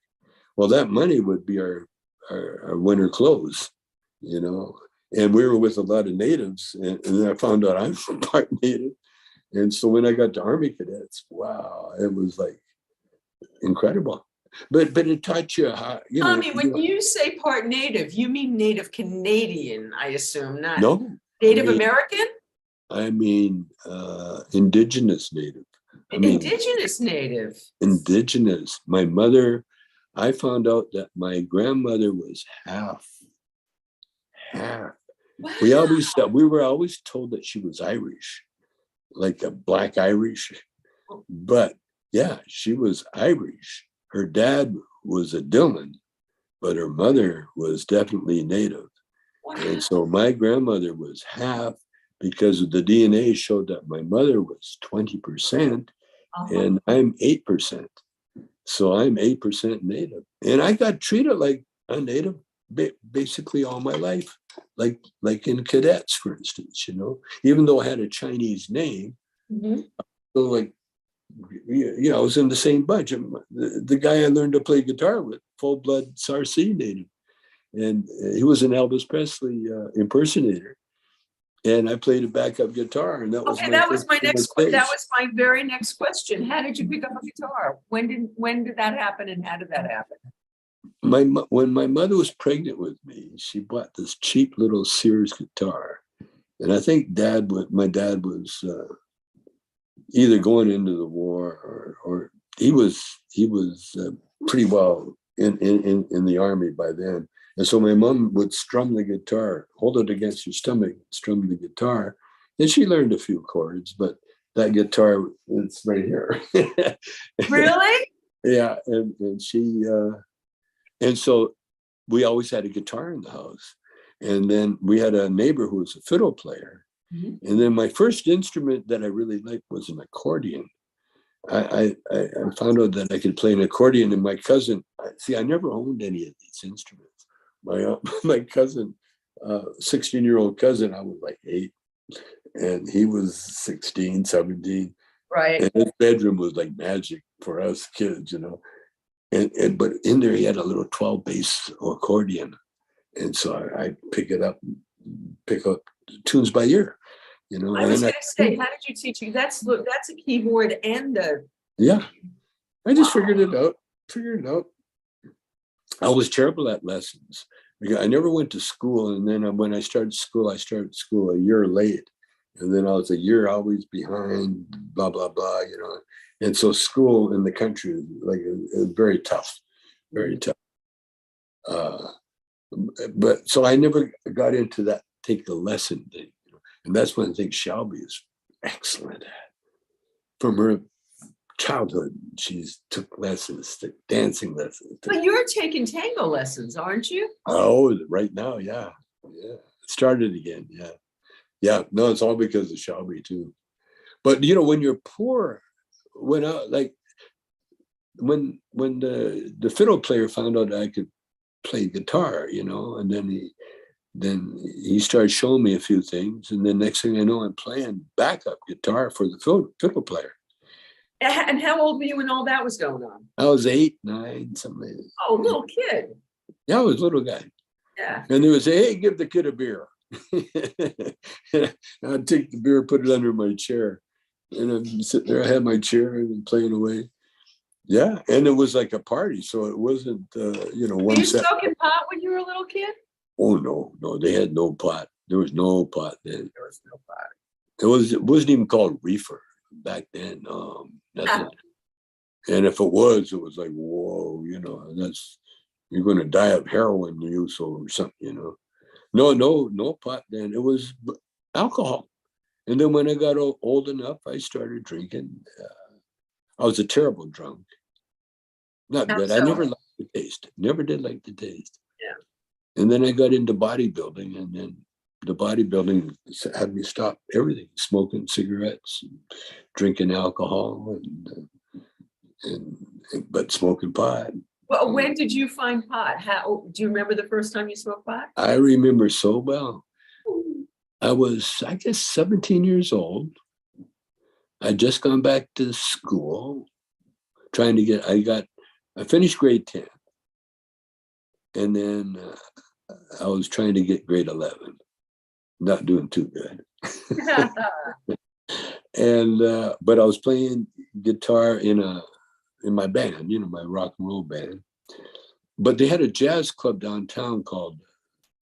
Well, that money would be our winter clothes, you know. And we were with a lot of natives, and then I found out I'm from part native. And so when I got to Army cadets, wow, it was like incredible. but it taught you how, Tommy, when you say part native, you mean Native Canadian, I assume, not no, Native American? I mean, indigenous native. I mean, Indigenous native. indigenous. My mother, I found out that my grandmother was half. Wow. We were always told that she was Irish, like a black Irish. But yeah, she was Irish. Her dad was a Dillon, but her mother was definitely native. Wow. And so my grandmother was half, because the DNA showed that my mother was 20% and I'm 8%. So I'm 8% native. And I got treated like a native basically all my life, like in cadets, for instance, even though I had a Chinese name. So like, I was in the same bunch. The guy I learned to play guitar with, full-blood Sarsi native. And he was an Elvis Presley impersonator. And I played a backup guitar, and that was that was my very next question. How did you pick up a guitar? When did that happen, and how did that happen? When my mother was pregnant with me, she bought this cheap little Sears guitar, and I think my dad was either going into the war or he was pretty well in the army by then. And so my mom would strum the guitar, hold it against her stomach, strum the guitar. And she learned a few chords, but that guitar, it's right here. Really? Yeah. And she, and so we always had a guitar in the house. And then we had a neighbor who was a fiddle player. And then my first instrument that I really liked was an accordion. I found out that I could play an accordion, and my cousin, I never owned any of these instruments. My cousin, 16-year-old cousin, I was like 8, and he was 16, 17. Right. And his bedroom was like magic for us kids, but in there he had a little 12 bass accordion. And so I pick up tunes by ear, I was going to say, how did you teach you? That's a keyboard and a. Yeah, I just figured it out. I was terrible at lessons because I never went to school. And then when I started school a year late. And then I was a year always behind, blah, blah, blah, And so school in the country is very tough, very tough. But so I never got into that, take the lesson thing. And that's one thing Shelby is excellent at. From her childhood, she's took lessons, took dancing lessons. But you're taking tango lessons, aren't you? Oh, right now, yeah. It started again, yeah. Yeah, no, it's all because of Shelby too. But when you're poor, when the fiddle player found out I could play guitar, and then he started showing me a few things, and then next thing I know, I'm playing backup guitar for the fiddle player. And how old were you when all that was going on? I was 8, 9, something like that. Oh, little kid. Yeah, I was a little guy. Yeah. And they would say, "Hey, give the kid a beer." I'd take the beer, put it under my chair, and I'm sitting there. I had my chair and playing away. Yeah, and it was like a party, so it wasn't, one. Were you smoking pot when you were a little kid? Oh no, they had no pot. There was no pot then. There was no pot. It wasn't even called reefer back then. Nothing. And if it was like, whoa, you're going to die of heroin use or something, No pot then. It was alcohol. And then when I got old enough, I started drinking. I was a terrible drunk. Not good. I never liked the taste. Never did like the taste. Yeah. And then I got into bodybuilding, and then the bodybuilding had me stop everything, smoking cigarettes, and drinking alcohol, but smoking pot. Well, when did you find pot? How do you remember the first time you smoked pot? I remember so well. I was, I guess, 17 years old. I'd just gone back to school, I finished grade 10. And then I was trying to get grade 11. Not doing too good. And but I was playing guitar in a in my band, my rock and roll band. But they had a jazz club downtown called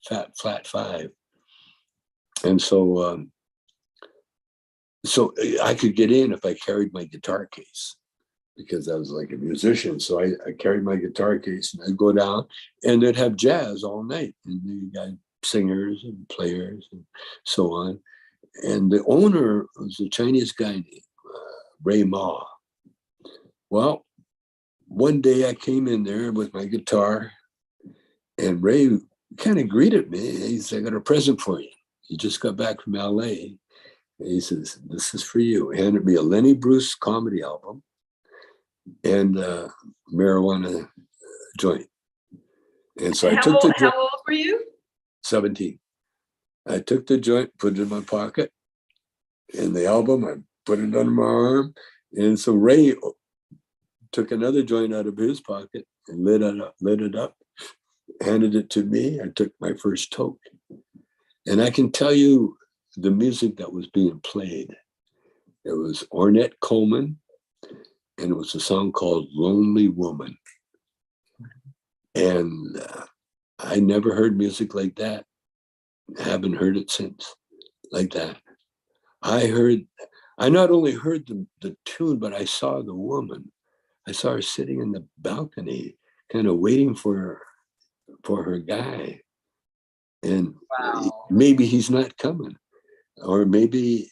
Flat Five. And so I could get in if I carried my guitar case, because I was like a musician. So I carried my guitar case and I'd go down and they'd have jazz all night. And you got singers and players and so on. And the owner was a Chinese guy named Ray Ma. Well, one day I came in there with my guitar and Ray kind of greeted me. He said, "I got a present for you. You just got back from LA." And he says, "This is for you." He handed me a Lenny Bruce comedy album and marijuana joint. And so And I took the joint. How old were you? 17. I took the joint, put it in my pocket, and the album, I put it under my arm. And so Ray took another joint out of his pocket and lit it up, handed it to me. I took my first toke. And I can tell you the music that was being played. It was Ornette Coleman, and it was a song called Lonely Woman. And I never heard music like that. Haven't heard it since, like that. I not only heard the tune, but I saw the woman. I saw her sitting in the balcony, kind of waiting for her guy. And maybe he's not coming, or maybe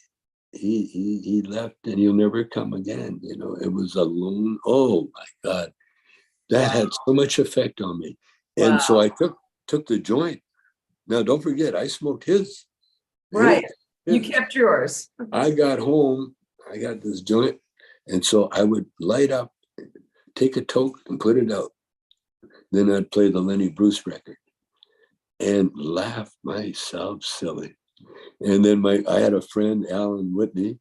he left and he'll never come again. It was a lone, oh my God, that had so much effect on me. And so I took the joint. Now, don't forget, I smoked his. Right. You kept yours. I got home, I got this joint. And so I would light up, take a toke and put it out. Then I'd play the Lenny Bruce record and laugh myself silly. And then I had a friend, Alan Whitney.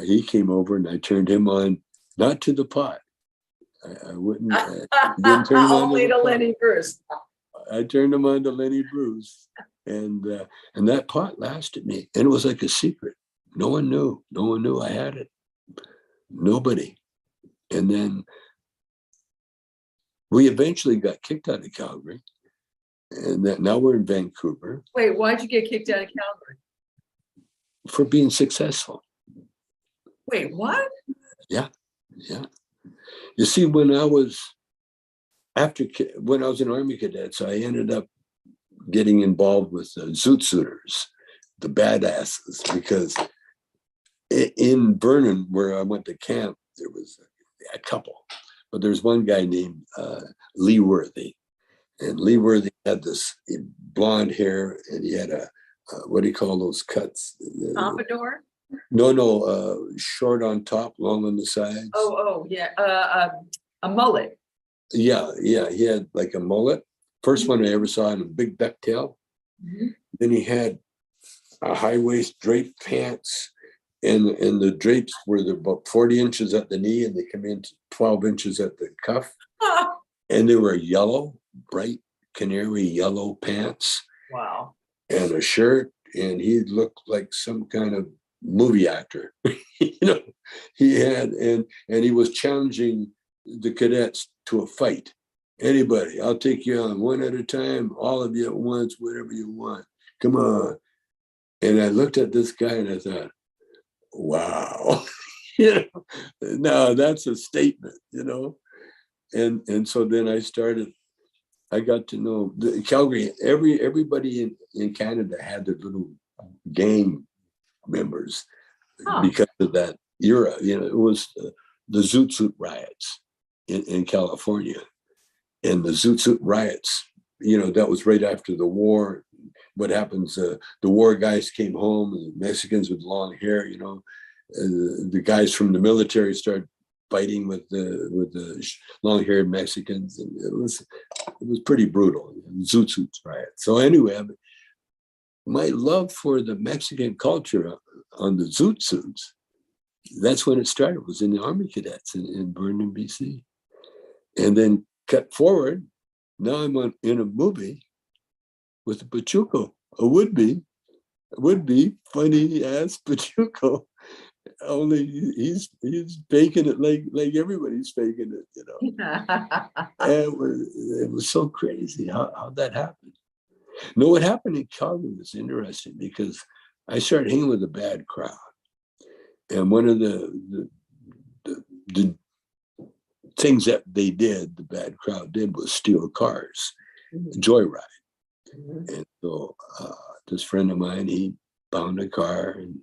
He came over and I turned him on, not to the pot. I wouldn't. Didn't turn him on only to Lenny Bruce. I turned him on to Lenny Bruce, and that pot lasted me, and it was like a secret. No one knew. No one knew I had it. Nobody. And then we eventually got kicked out of Calgary, and now we're in Vancouver. Wait, why'd you get kicked out of Calgary? For being successful. Wait, what? Yeah. You see, when I was in Army cadets, I ended up getting involved with the Zoot Suiters, the badasses, because in Vernon, where I went to camp, there was a couple, but there's one guy named Lee Worthy, and Lee Worthy had this blonde hair, and he had a what do you call those cuts? Pompadour? No, short on top, long on the sides. Oh, yeah, a mullet. Yeah, he had like a mullet. First one I ever saw, in a big ducktail. Mm-hmm. Then he had a high waist draped pants, and the drapes were about 40 inches at the knee, and they come in 12 inches at the cuff. And they were yellow, bright canary yellow pants. Wow. And a shirt, and he looked like some kind of movie actor. He had, and he was challenging the cadets to a fight. Anybody, I'll take you on one at a time, all of you at once, whatever you want. Come on. And I looked at this guy and I thought, wow. Now that's a statement, And so then I got to know Calgary. Everybody in Canada had their little gang members because of that era. It was the Zoot Suit riots in California, and the Zoot Suit riots. That was right after the war. What happens? The war guys came home, and the Mexicans with long hair. The guys from the military started fighting with the long-haired Mexicans, and it was pretty brutal. Zoot Suits riot. So anyway, my love for the Mexican culture on the Zoot Suits, that's when it started. Was in the Army cadets in Vernon, BC, and then cut forward. Now I'm in a movie with a Pachuco, a would-be funny ass Pachuco. Only he's faking it like everybody's faking it, you know. And it was so crazy how that happened. No, what happened in Calgary was interesting because I started hanging with a bad crowd, and one of the things that they did, the bad crowd did, was steal cars, joyride. And so this friend of mine, he found a car, and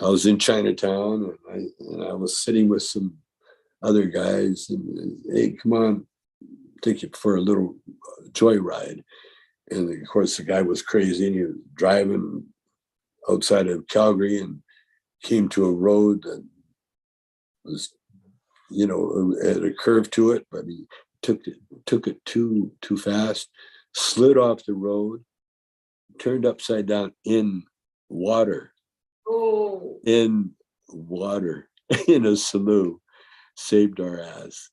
I was in Chinatown, and I was sitting with some other guys, and hey, come on, take you for a little joyride. And of course, the guy was crazy, and he was driving outside of Calgary and came to a road that was, you know, had a curve to it, but he took it too fast, slid off the road, turned upside down in water. Oh. In water, in a slough, saved our ass.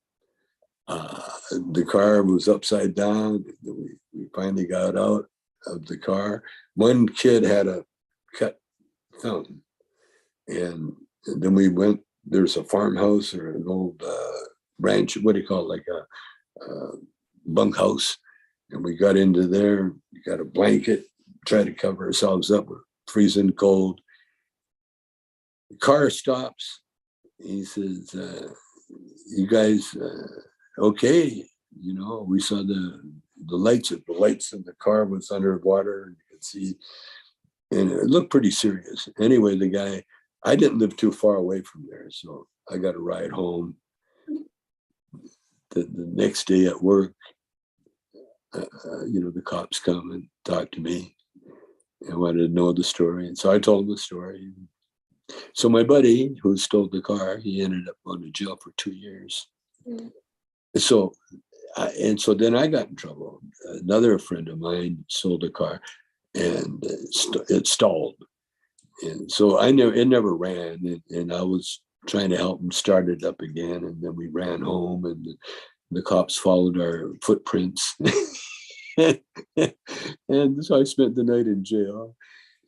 The car was upside down. We finally got out of the car. One kid had a cut thumb, and then we went. There's a farmhouse or an old ranch. What do you call it? Like a bunkhouse. And we got into there. We got a blanket. Tried to cover ourselves up. We're freezing cold. The car stops. He says, "You guys, okay?" You know, we saw the lights. The lights in the car was underwater. And you could see, and it looked pretty serious. Anyway, the guy. I didn't live too far away from there, so I got a ride home. The next day at work, you know, the cops come and talk to me and wanted to know the story. And so I told them the story. So my buddy who stole the car, he ended up going to jail for 2 years. So then I got in trouble. Another friend of mine sold a car, and it stalled. And so it never ran, and I was trying to help him start it up again. And then we ran home, and the cops followed our footprints. And so I spent the night in jail,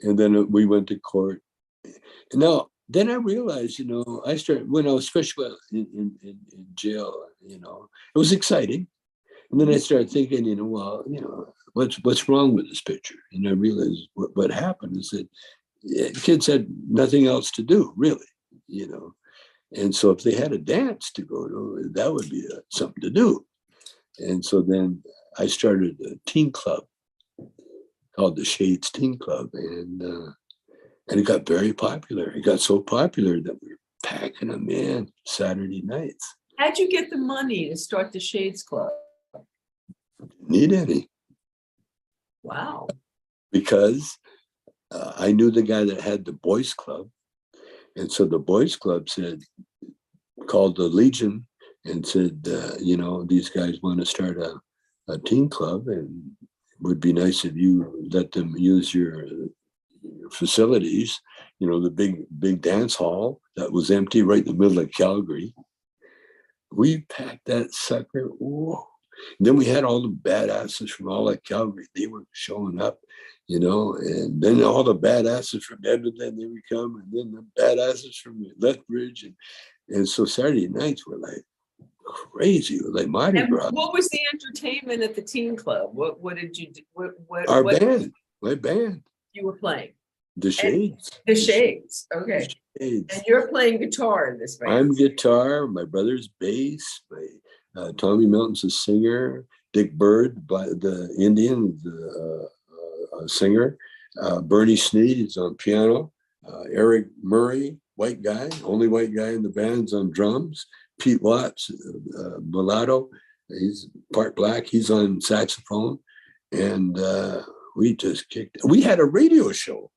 and then we went to court. Now, then I realized, you know, when I was especially in jail, you know, it was exciting. And then I started thinking, you know, well, you know, what's wrong with this picture? And I realized what happened is that kids had nothing else to do, really, you know. And so if they had a dance to go to, that would be something to do. And so then I started a teen club called the Shades Teen Club, and it got very popular. It got so popular that we were packing them in Saturday nights. How'd you get the money to start the Shades Club? Didn't need any. Wow. Because I knew the guy that had the boys club. And so the boys club called the Legion and said, you know, these guys want to start a teen club, and it would be nice if you let them use your facilities, you know, the big dance hall that was empty right in the middle of Calgary. We packed that sucker. Whoa. And then we had all the badasses from all of Calgary. They were showing up, you know, and then all the badasses from Edmonton, they would come, and then the badasses from Lethbridge. And so Saturday nights were like crazy. It was like Mardi Gras. What was the entertainment at the teen club? What did you do? Our band, my band. You were playing? The Shades. The Shades, okay. The Shades. And you're playing guitar in this band? I'm guitar, my brother's bass, Tommy Milton's a singer, Dick Bird, the Indian, the singer, Bernie Sneed is on piano, Eric Murray, white guy, only white guy in the band's on drums, Pete Watts, mulatto, he's part black, he's on saxophone, and we just kicked. We had a radio show.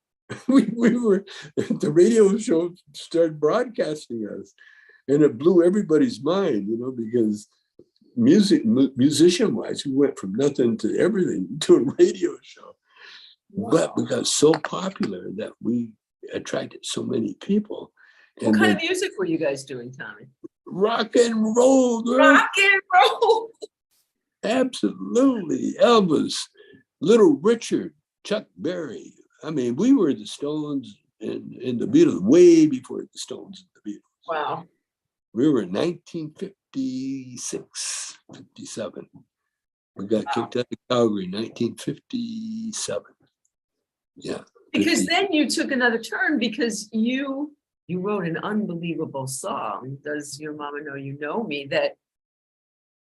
we were, the radio show started broadcasting us, and it blew everybody's mind, you know, because musician wise, we went from nothing to everything to a radio show. Wow. But we got so popular that we attracted so many people. And what kind of music were you guys doing, Tommy? Rock and roll, girl. Rock and roll. Absolutely. Elvis, Little Richard, Chuck Berry. I mean, we were the Stones and the Beatles, way before the Stones and the Beatles. Wow. We were in 1956, 57. We got kicked out of Calgary in 1957. Yeah. Because 50. then you took another turn because you wrote an unbelievable song, Does Your Mama Know You Know Me, that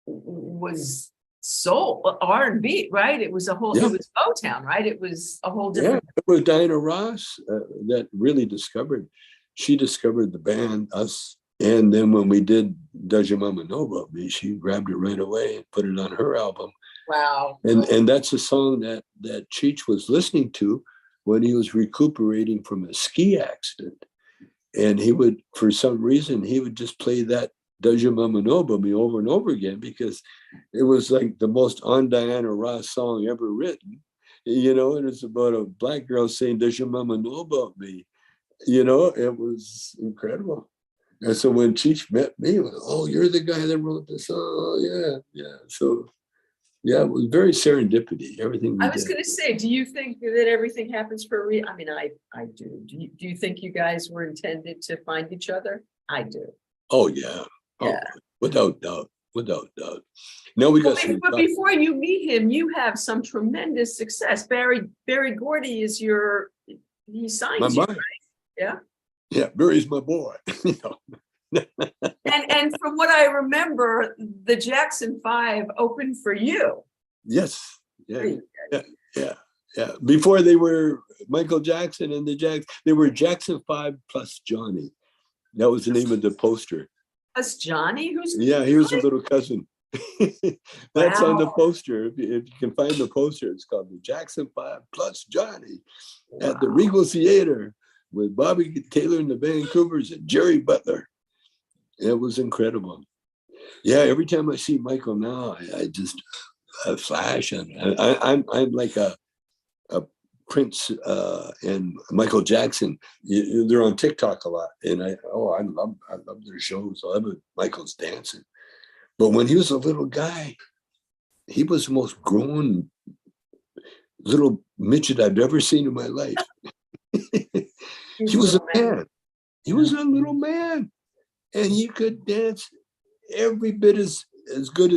was soul R&B, right? It was a whole, Yeah. it was Motown, right? It was a whole Yeah, different. it was Diana Ross that really she discovered the band, us. And then when we did Does Your Mama Know About Me, she grabbed it right away and put it on her album. Wow. And that's a song that Cheech was listening to when he was recuperating from a ski accident. And he would, for some reason, he would just play that Does Your Mama Know About Me over and over again, because it was like the most on Diana Ross song ever written, and it's about a black girl saying, Does your mama know about me? It was incredible. And so when Cheech met me, he was, oh, you're the guy that wrote this song. Oh, yeah. So, yeah, it was very serendipity, everything we I was did. going to say, do you think that everything happens for a reason? I mean, I do. Do you think you guys were intended to find each other? I do. Oh, yeah. Yeah. Oh, without doubt. Now we got But before you meet him, you have some tremendous success. Barry Gordy is he signs you, right? Yeah. Yeah, Barry's my boy. And from what I remember, the Jackson 5 opened for you. Yes. Yeah. Before they were Michael Jackson and the Jacks, they were Jackson 5 plus Johnny. That was the name of the poster. Plus Johnny? He was a little cousin. That's Wow. on the poster. If you can find the poster, it's called the Jackson 5 plus Johnny at the Regal Theater with Bobby Taylor and the Vancouvers and Jerry Butler. It was incredible. Yeah, every time I see Michael now, I just flash, and I'm like a Prince and Michael Jackson. They're on TikTok a lot, and I love their shows. I love Michael's dancing. But when he was a little guy, he was the most grown little midget I've ever seen in my life. He was a man. He was a little man, and he could dance every bit as good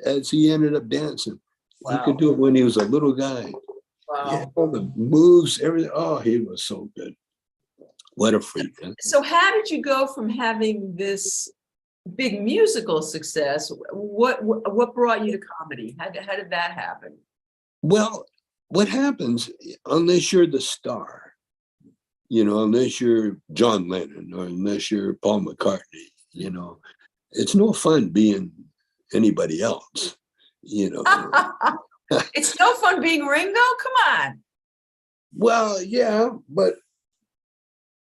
as he ended up dancing. Wow. He could do it when he was a little guy. Wow. Yeah, all the moves, everything. Oh, he was so good. What a freak. Huh? So how did you go from having this big musical success? What brought you to comedy? How did that happen? Well, what happens, unless you're the star, unless you're John Lennon or unless you're Paul McCartney, it's no fun being anybody else, It's no fun being Ringo? Come on. Well, yeah, but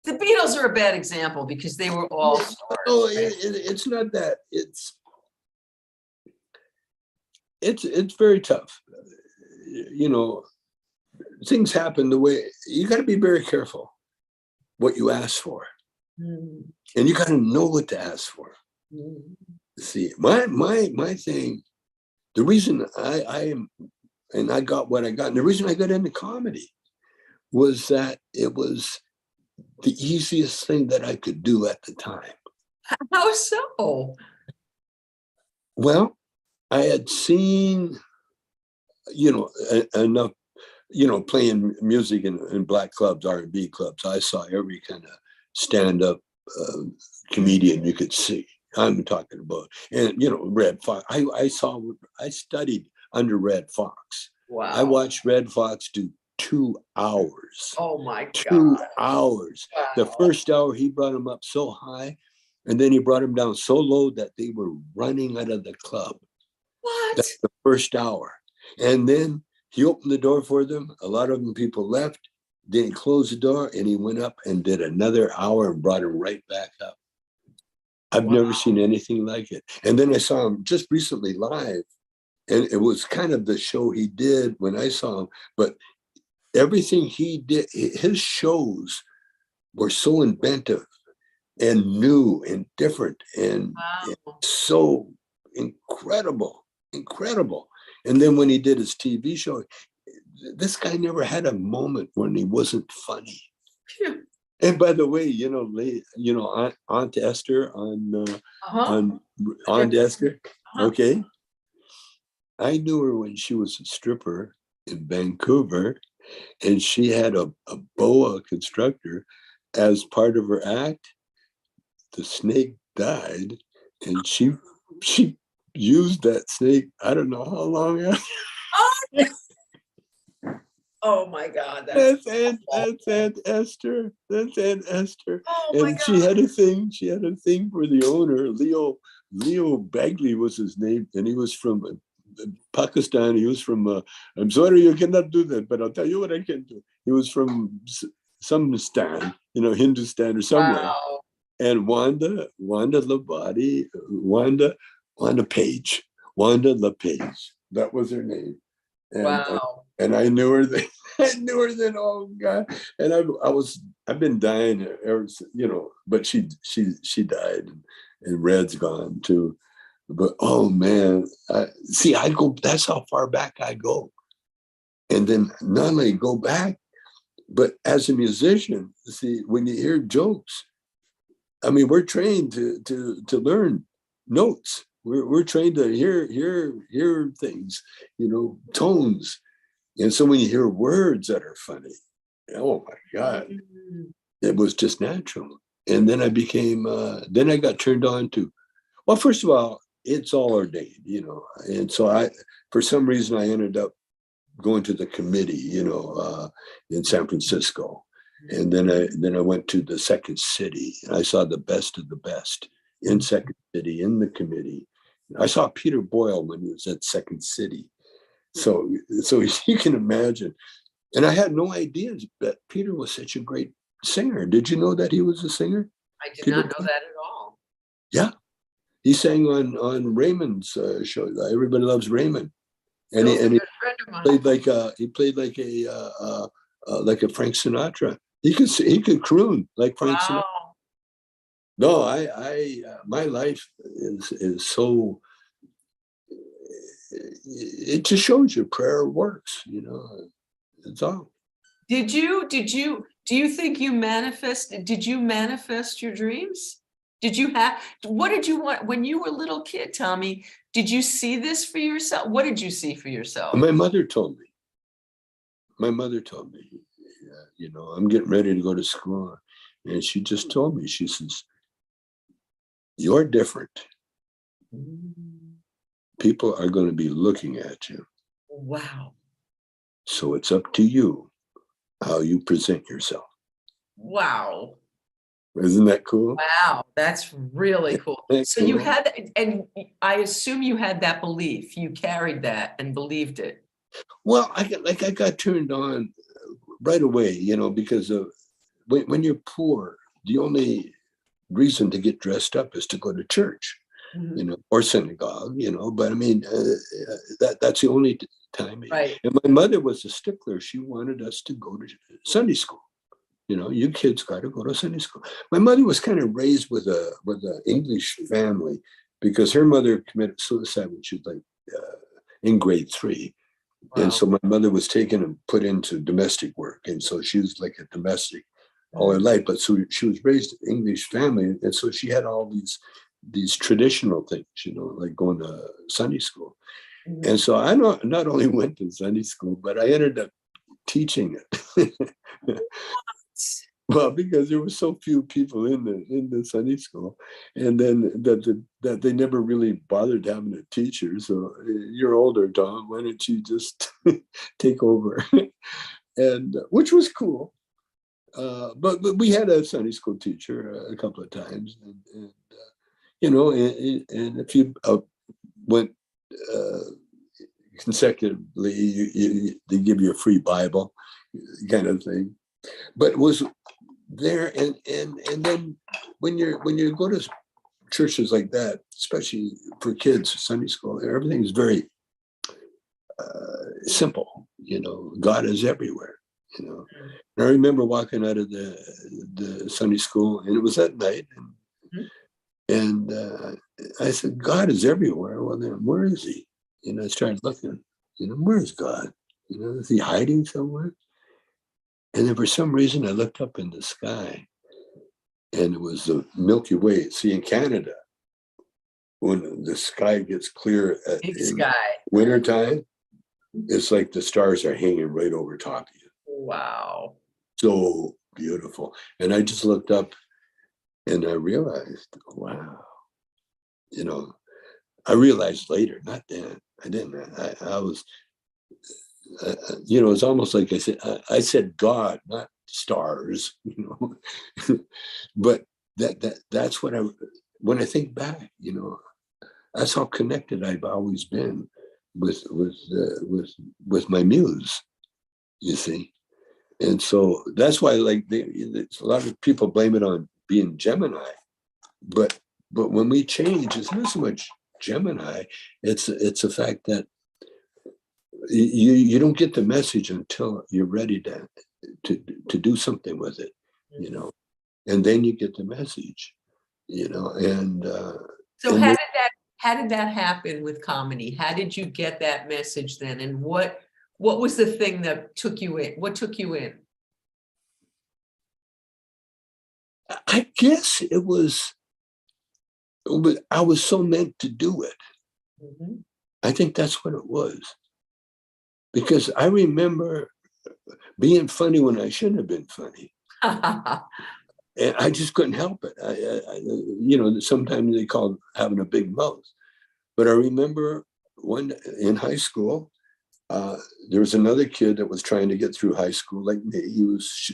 the Beatles are a bad example because they were all stars. No, it's not that. It's very tough. Things happen the way you got to be very careful what you ask for, and you got to know what to ask for. See, my thing, the reason I got what I got, and the reason I got into comedy was that it was the easiest thing that I could do at the time. How so? Well, I had seen, enough, playing music in black clubs, R&B clubs. I saw every kind of stand-up comedian you could see. I'm talking about, and Red Fox. I studied under Red Fox. Wow. I watched Red Fox do 2 hours. Oh my God. 2 hours. Wow. The first hour he brought them up so high, and then he brought them down so low that they were running out of the club. What? That's the first hour. And then he opened the door for them. A lot of them people left. Then he closed the door and he went up and did another hour and brought them right back up. I've never seen anything like it. And then I saw him just recently live, and it was kind of the show he did when I saw him, but everything he did, his shows were so inventive and new and different and so incredible. And then when he did his TV show, this guy never had a moment when he wasn't funny. Phew. And by the way, Aunt Esther Uh-huh. on Aunt Esther. Uh-huh. Okay, I knew her when she was a stripper in Vancouver, and she had a boa constrictor as part of her act. The snake died, and she used that snake. I don't know how long. Oh, oh my God, That's Aunt Esther. That's Aunt Esther. oh my And she God. had a thing. She had a thing for the owner, Leo. Leo Bagley was his name, and he was from Pakistan. He was from. I'm sorry, you cannot do that, but I'll tell you what I can do. He was from some stan, Hindustan or somewhere. Wow. And Wanda Labati, Wanda Page, Wanda LePage. That was her name. Wow. And I knew her then. I knew her then. Oh God! And I've been dying ever since, But she died, and Red's gone too. But oh man, I go. That's how far back I go. And then not only go back, but as a musician, see, when you hear jokes, I mean, we're trained to learn notes. We're trained to hear things, tones. And so when you hear words that are funny, oh my God, Mhm. it was just natural. And then then I got turned on to, well, first of all, it's all ordained, And so for some reason, I ended up going to the committee, in San Francisco. And then I went to the Second City, and I saw the best of the best in Second City, in the committee. I saw Peter Boyle when he was at Second City. So you can imagine. And I had no idea that Peter was such a great singer. Did you know that he was a singer? I did Peter not know Boyle? that at all. Yeah. He sang on Raymond's show. Everybody Loves Raymond. And Bill's a he good friend of mine. played like a Frank Sinatra. He could croon like Frank Sinatra. Wow. No, I my life is so. It just shows you prayer works. It's all. Do you think did you manifest your dreams? What did you want when you were a little kid, Tommy? Did you see this for yourself? What did you see for yourself? My mother told me. I'm getting ready to go to school, and she just told me. She says, "You're different. People are going to be looking at you. Wow. So it's up to you how you present yourself." Wow. Isn't that cool? Wow. That's really cool. That's So you cool. had, and I assume you had that belief. You carried that and believed it. Well, I got turned on right away, because when you're poor, the only reason to get dressed up is to go to church, Mhm. or synagogue, But I mean, that's the only time. Right. And my mother was a stickler. She wanted us to go to Sunday school. You kids got to go to Sunday school. My mother was kind of raised with a English family, because her mother committed suicide when she was like in grade 3. And Wow. so my mother was taken and put into domestic work. And so she was like a domestic all her life. But so she was raised in English family. And so she had all these traditional things, like going to Sunday school. Mhm. And so I not only went to Sunday school, but I ended up teaching it. Well, because there were so few people in the Sunday school, and then that they never really bothered having a teacher. So you're older, Tom. Why don't you just take over? And which was cool. But we had a Sunday school teacher a couple of times, and if you went consecutively, they give you a free Bible, kind of thing. But it was there, and then when you go to churches like that, especially for kids, Sunday school, everything is very simple. God is everywhere. And I remember walking out of the Sunday school, and it was at night, and I said, "God is everywhere." Well, then where is He? I started looking. Where is God? Is He hiding somewhere? And then for some reason, I looked up in the sky, and it was the Milky Way. See, in Canada, when the sky gets clear Big in sky. wintertime, it's like the stars are hanging right over top of you. Wow. So beautiful. And I just looked up and I realized, wow, you know, I realized later, not then. I didn't. I was, you know, it's almost like I said God, not stars, you know. But that's what when I think back, you know, that's how connected I've always been with my muse, you see. And so that's why, like, a lot of people blame it on being Gemini, but when we change, it's not so much Gemini. It's a fact that you don't get the message until you're ready to do something with it, you know, and then you get the message, you know, and So and how did that happen with comedy? How did you get that message then? And what was the thing that took you in? What took you in? I guess it was, I was so meant to do it. Mm-hmm. I think that's what it was. Because I remember being funny when I shouldn't have been funny. And I just couldn't help it. You know, sometimes they call it having a big mouth. But I remember in high school, there was another kid that was trying to get through high school like me. He was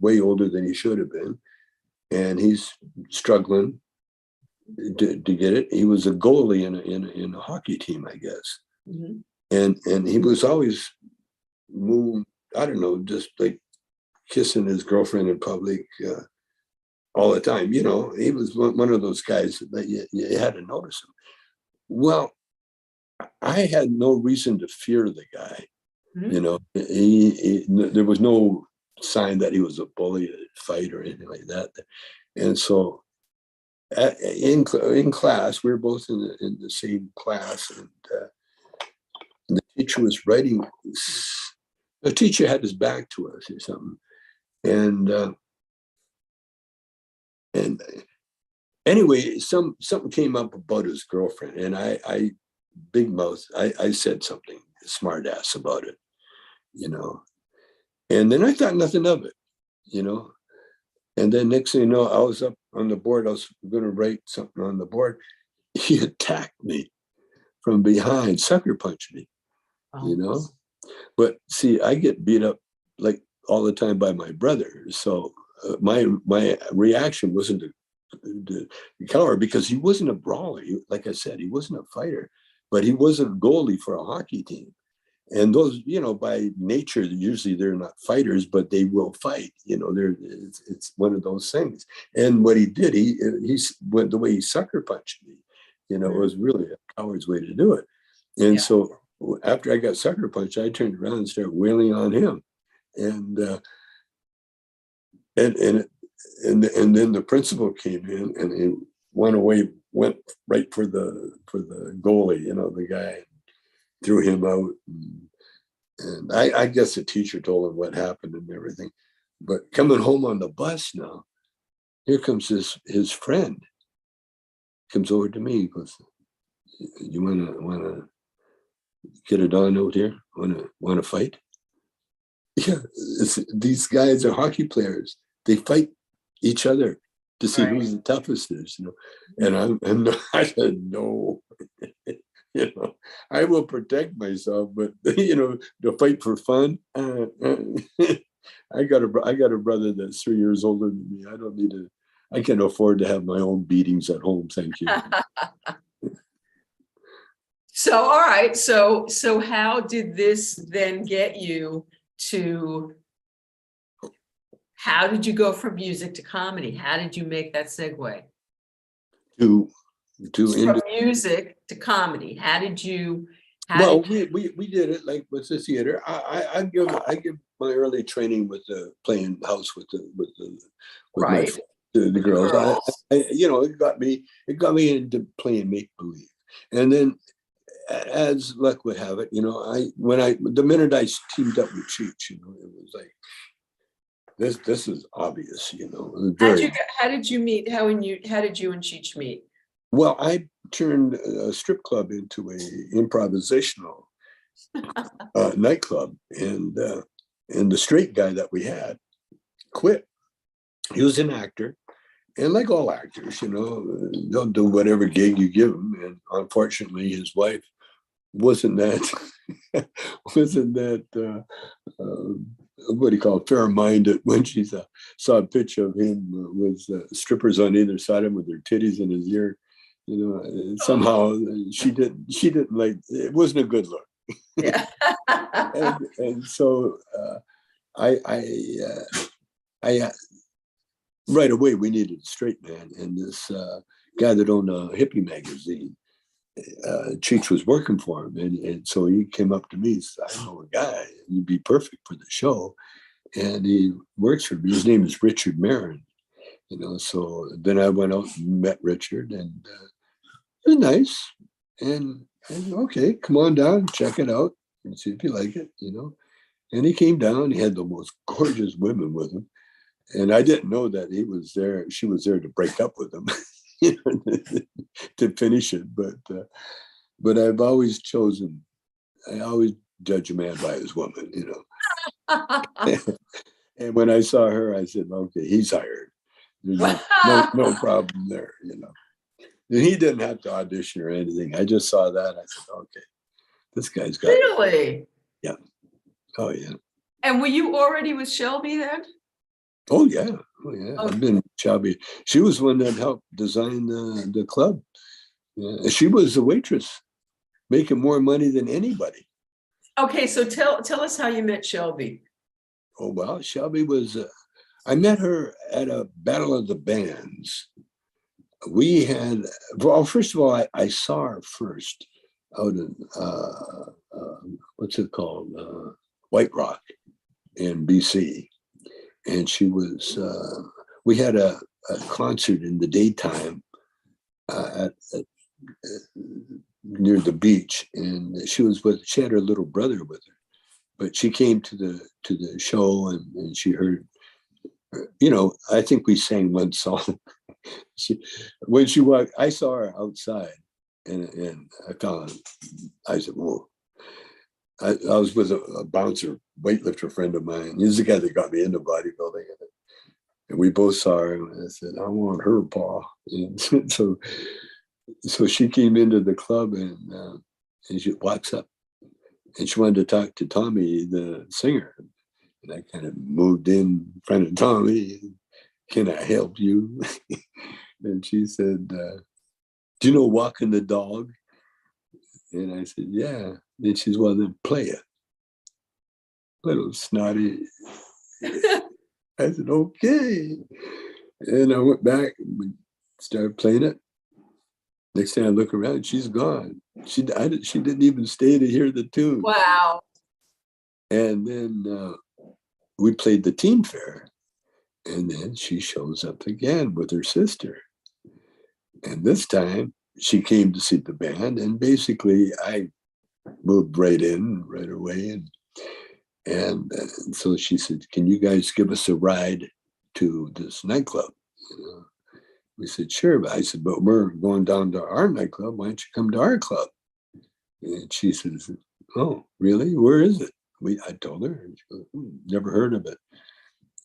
way older than he should have been. And he's struggling to get it. He was a goalie in a hockey team, I guess. Mm-hmm. And he was always moved, I don't know, just like kissing his girlfriend in public all the time. You know, he was one of those guys that you had to notice him. Well, I had no reason to fear the guy. Mm-hmm. You know, there was no sign that he was a bully, a fight, or anything like that. And so in class, we were both in the same class, and the teacher was writing. The teacher had his back to us or something, and anyway, something came up about his girlfriend, and I big mouth. I said something smart ass about it, you know, and then I thought nothing of it, you know. And then next thing you know, I was up on the board. I was going to write something on the board. He attacked me from behind, sucker punched me, you know. But see, I get beat up like all the time by my brother. So my reaction wasn't to cower, because he wasn't a brawler. Like I said, he wasn't a fighter, but he was a goalie for a hockey team. And those, you know, by nature, usually they're not fighters, but they will fight. You know, it's one of those things. And what he did, he went the way he sucker punched me. You know, it was really a coward's way to do it. And so after I got sucker punched, I turned around and started wailing on him, and then the principal came in, and he went right for the goalie, you know, the guy, threw him out. And I guess the teacher told him what happened and everything. But coming home on the bus now, here comes his friend. Comes over to me. He goes, "You wanna get it on out here? Wanna fight?" Yeah, these guys are hockey players. They fight each other to see who's the toughest is, you know. And I said, no. You know, I will protect myself, but you know, to fight for fun. I got a brother that's 3 years older than me. I don't need to. I can afford to have my own beatings at home. Thank you. So, all right. So how did this then get you to? How did you go from music to comedy? How did you make that segue? From music to comedy. How did you? We did it like with the theater. I give my early training with the playing house with the girls. You know, it got me into playing make believe, and then as luck would have it, you know, the minute I teamed up with Cheech, you know, it was like This is obvious, How'd very you, how did you meet? How did you and Cheech meet? well. I turned a strip club into a improvisational nightclub, and the straight guy that we had quit. He was an actor, and like all actors, they'll do whatever gig you give them. And unfortunately, his wife wasn't that wasn't that what do you call it, fair-minded when she saw a picture of him with strippers on either side of him with their titties in his ear. Somehow she didn't like it. Wasn't a good look. Yeah. and so I right away we needed a straight man, and this guy that owned a hippie magazine, Cheech, was working for him, and so he came up to me and said, I know a guy, you'd be perfect for the show. And he works for me. His name is Richard Marin. So then I went out and met Richard, and it was nice. And okay, come on down, check it out, and see if you like it, And he came down, he had the most gorgeous women with him. And I didn't know that she was there to break up with him. To finish it, but I've always I always judge a man by his woman, And when I saw her, I said, okay, he's hired. There's no problem there, And he didn't have to audition or anything. I just saw that. I said, okay, this guy's got Really? Yeah. Oh yeah. And were you already with Shelby then? Oh yeah. I've been Shelby. She was one that helped design the club. Yeah. She was a waitress, making more money than anybody. Okay, so tell us how you met Shelby. Oh well, Shelby was. I met her at a battle of the bands. We had. Well, first of all, I saw her first out in what's it called, White Rock, in BC. And she was, we had a concert in the daytime near the beach, and she had her little brother with her, but she came to the show, and she heard, I think we sang one song. When she walked, I saw her outside, and I said, whoa. I was with a bouncer, weightlifter friend of mine. He's the guy that got me into bodybuilding. And we both saw her, and I said, I want her, Pa. And so she came into the club, and she walks up, and she wanted to talk to Tommy, the singer. And I kind of moved in front of Tommy. Can I help you? And she said, do you know Walking the Dog? And I said, yeah. Then she said, well, then play it. Little snotty. I said, okay. And I went back and we started playing it. Next time I look around, she's gone. She didn't even stay to hear the tune. Wow. And then we played the teen fair. And then she shows up again with her sister. And this time she came to see the band. And basically I moved right in right away. And so she said, can you guys give us a ride to this nightclub? We said, sure. But I said, but we're going down to our nightclub. Why don't you come to our club? And she says, oh, really? Where is it? I told her. And she goes, never heard of it.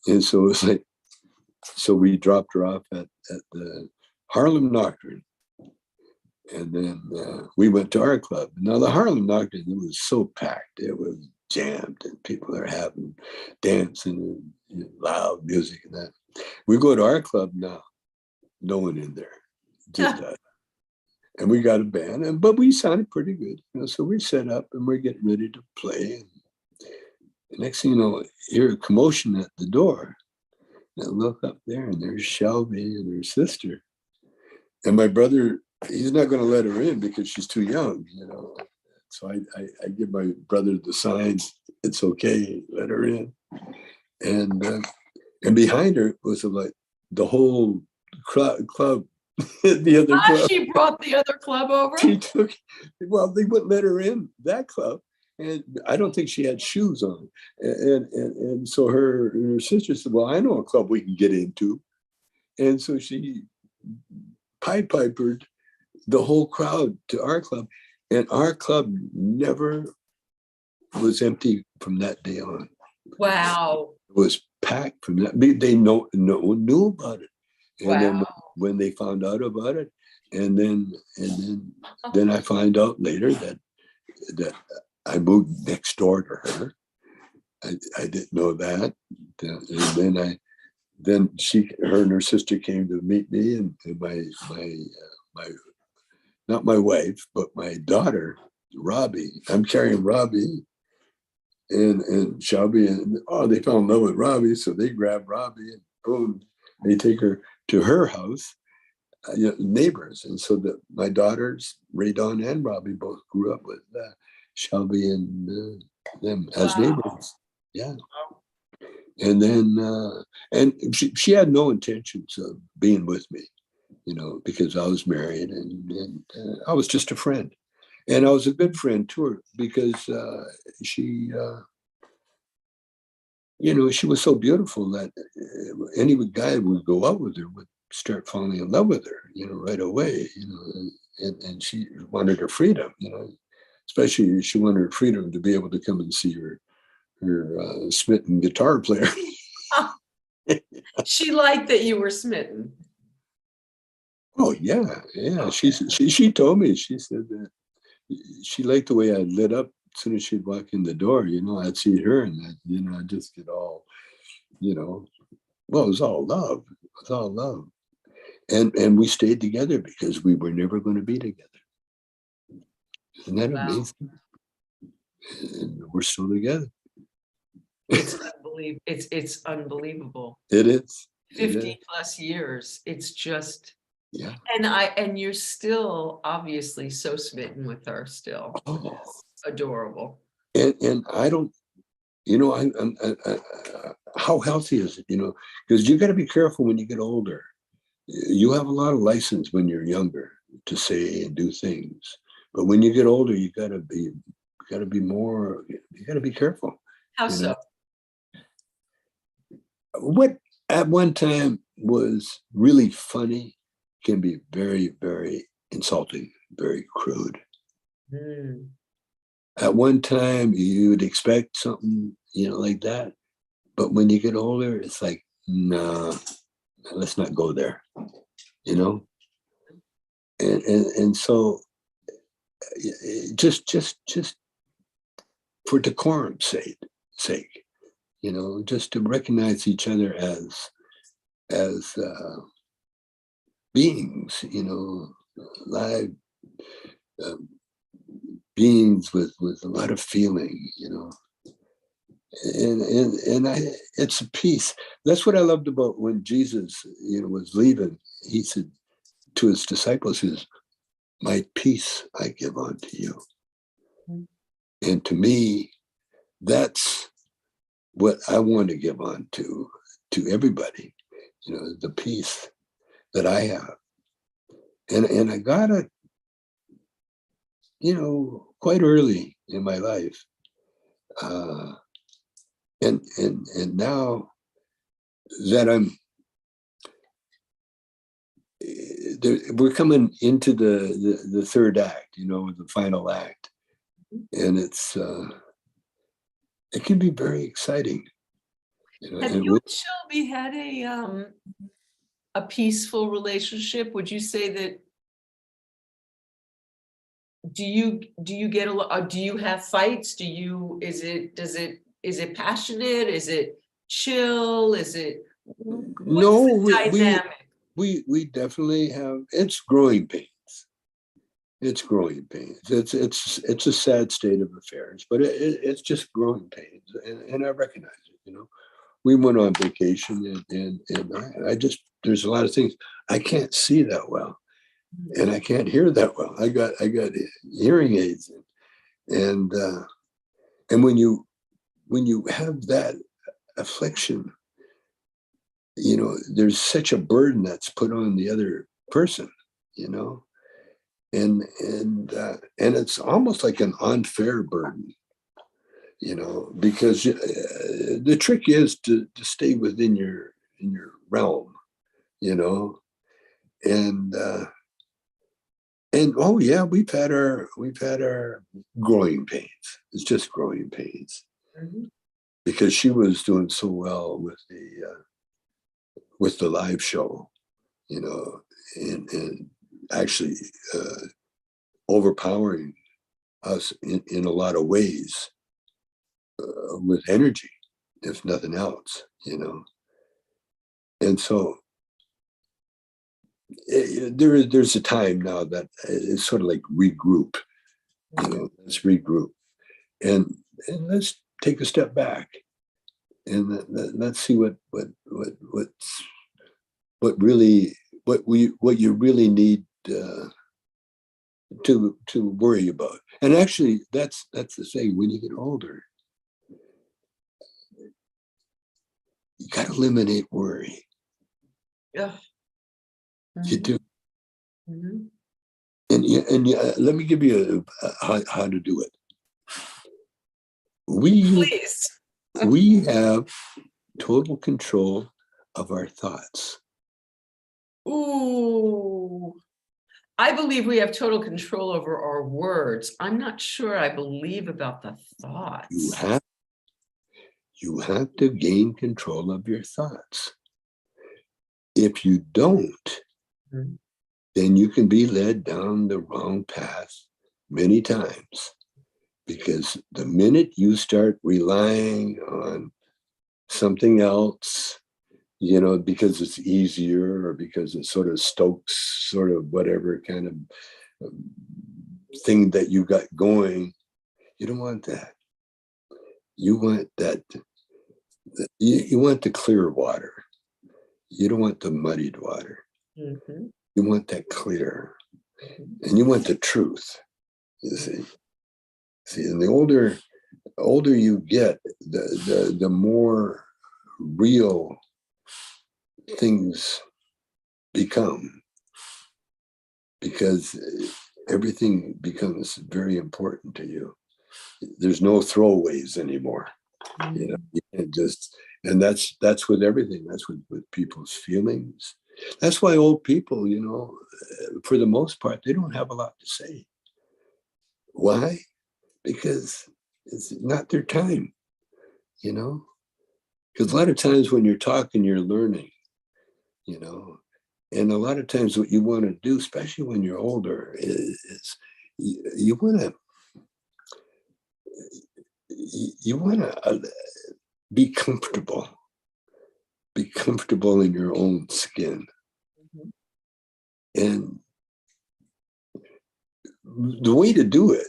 And so it was like, so we dropped her off at the Harlem Nocturne. And then we went to our club. Now the Harlem Nocturne, it was so packed. It was jammed, and people are having dancing and loud music and that. We go to our club now, no one in there, just us. And we got a band, but we sounded pretty good. So we set up and we're getting ready to play. And the next thing you know, hear a commotion at the door. And I look up there, and there's Shelby and her sister. And my brother, he's not going to let her in because she's too young, So I give my brother the signs. It's okay, let her in. And behind her was like the whole club. The other club. She brought the other club over? They wouldn't let her in that club. And I don't think she had shoes on. And so her sister said, well, I know a club we can get into. And so she Pied Pipered the whole crowd to our club. And our club never was empty from that day on. Wow. It was packed from that. No one knew about it. And then Wow. when they found out about it, and then I find out later that I moved next door to her. I didn't know that. And then her and her sister came to meet me, and my not my wife, but my daughter, Robbie. I'm carrying Robbie and Shelby, and they fell in love with Robbie, so they grab Robbie and boom, they take her to her house, neighbors. And so that my daughters, Ray Dawn and Robbie, both grew up with Shelby and them as neighbors. Yeah. And then and she had no intentions of being with me, because I was married and I was just a friend. And I was a good friend to her because she she was so beautiful that any guy who would go out with her would start falling in love with her, right away, and she wanted her freedom, especially she wanted her freedom to be able to come and see her smitten guitar player. She liked that you were smitten. Oh yeah. Okay. She told me, she said that she liked the way I lit up as soon as she'd walk in the door. I'd see her and I'd just get all, well, it was all love. It was all love. And we stayed together because we were never going to be together. Isn't that amazing? And we're still together. It's unbelievable. It's unbelievable. It is. 50 plus years. It's just, yeah. And you're still obviously so smitten with her still. Oh. Adorable. And I don't, how healthy is it, because you got to be careful when you get older. You have a lot of license when you're younger to say and do things, but when you get older, you got to be more. You got to be careful. How so? What at one time was really funny can be very, very insulting, very crude. Mm. At one time, you would expect something, like that, but when you get older, it's like, nah, let's not go there, and so just for decorum's sake, just to recognize each other as beings, live beings with a lot of feeling, and it's a peace. That's what I loved about when Jesus, was leaving. He said to his disciples, "My peace I give unto you." Mm-hmm. And to me, that's what I want to give on to everybody, the peace that I have. And I got it, quite early in my life. And now that we're coming into the third act, the final act. And it can be very exciting. Have you and Shelby had a peaceful relationship? Would you say that? Do you get a lot? Do you have fights? Is it passionate? Is it chill? Is it? No, we definitely have. It's growing pains. It's growing pains. It's a sad state of affairs, but it's just growing pains, and I recognize it. We went on vacation, and I just, there's a lot of things I can't see that well, and I can't hear that well. I got hearing aids, and when you have that affliction, there's such a burden that's put on the other person, and it's almost like an unfair burden, because the trick is to stay within in your realm, and oh yeah, we've had our growing pains. It's just growing pains because she was doing so well with the live show, and actually overpowering us in a lot of ways with energy, if nothing else, And so there's a time now that it's sort of like regroup, let's regroup and let's take a step back and let's see what you really need to worry about. And actually, that's the thing. When you get older, you got to eliminate worry. Yeah, you do. Mm-hmm. And let me give you how to do it. Please. We have total control of our thoughts. Ooh, I believe we have total control over our words. I'm not sure I believe about the thoughts. You have to gain control of your thoughts. If you don't, then you can be led down the wrong path many times. Because the minute you start relying on something else, because it's easier or because it sort of stokes sort of whatever kind of thing that you got going, you don't want that. You want that. You want the clear water. You don't want the muddied water. Mm-hmm. You want that clear, and you want the truth. You see. And the older you get, the more real things become, because everything becomes very important to you. There's no throwaways anymore. You can't just, and that's with everything. That's with people's feelings. That's why old people, for the most part, they don't have a lot to say. Why? Because it's not their time, because a lot of times when you're talking, you're learning, and a lot of times what you want to do, especially when you're older, is you want to be comfortable in your own skin. And the way to do it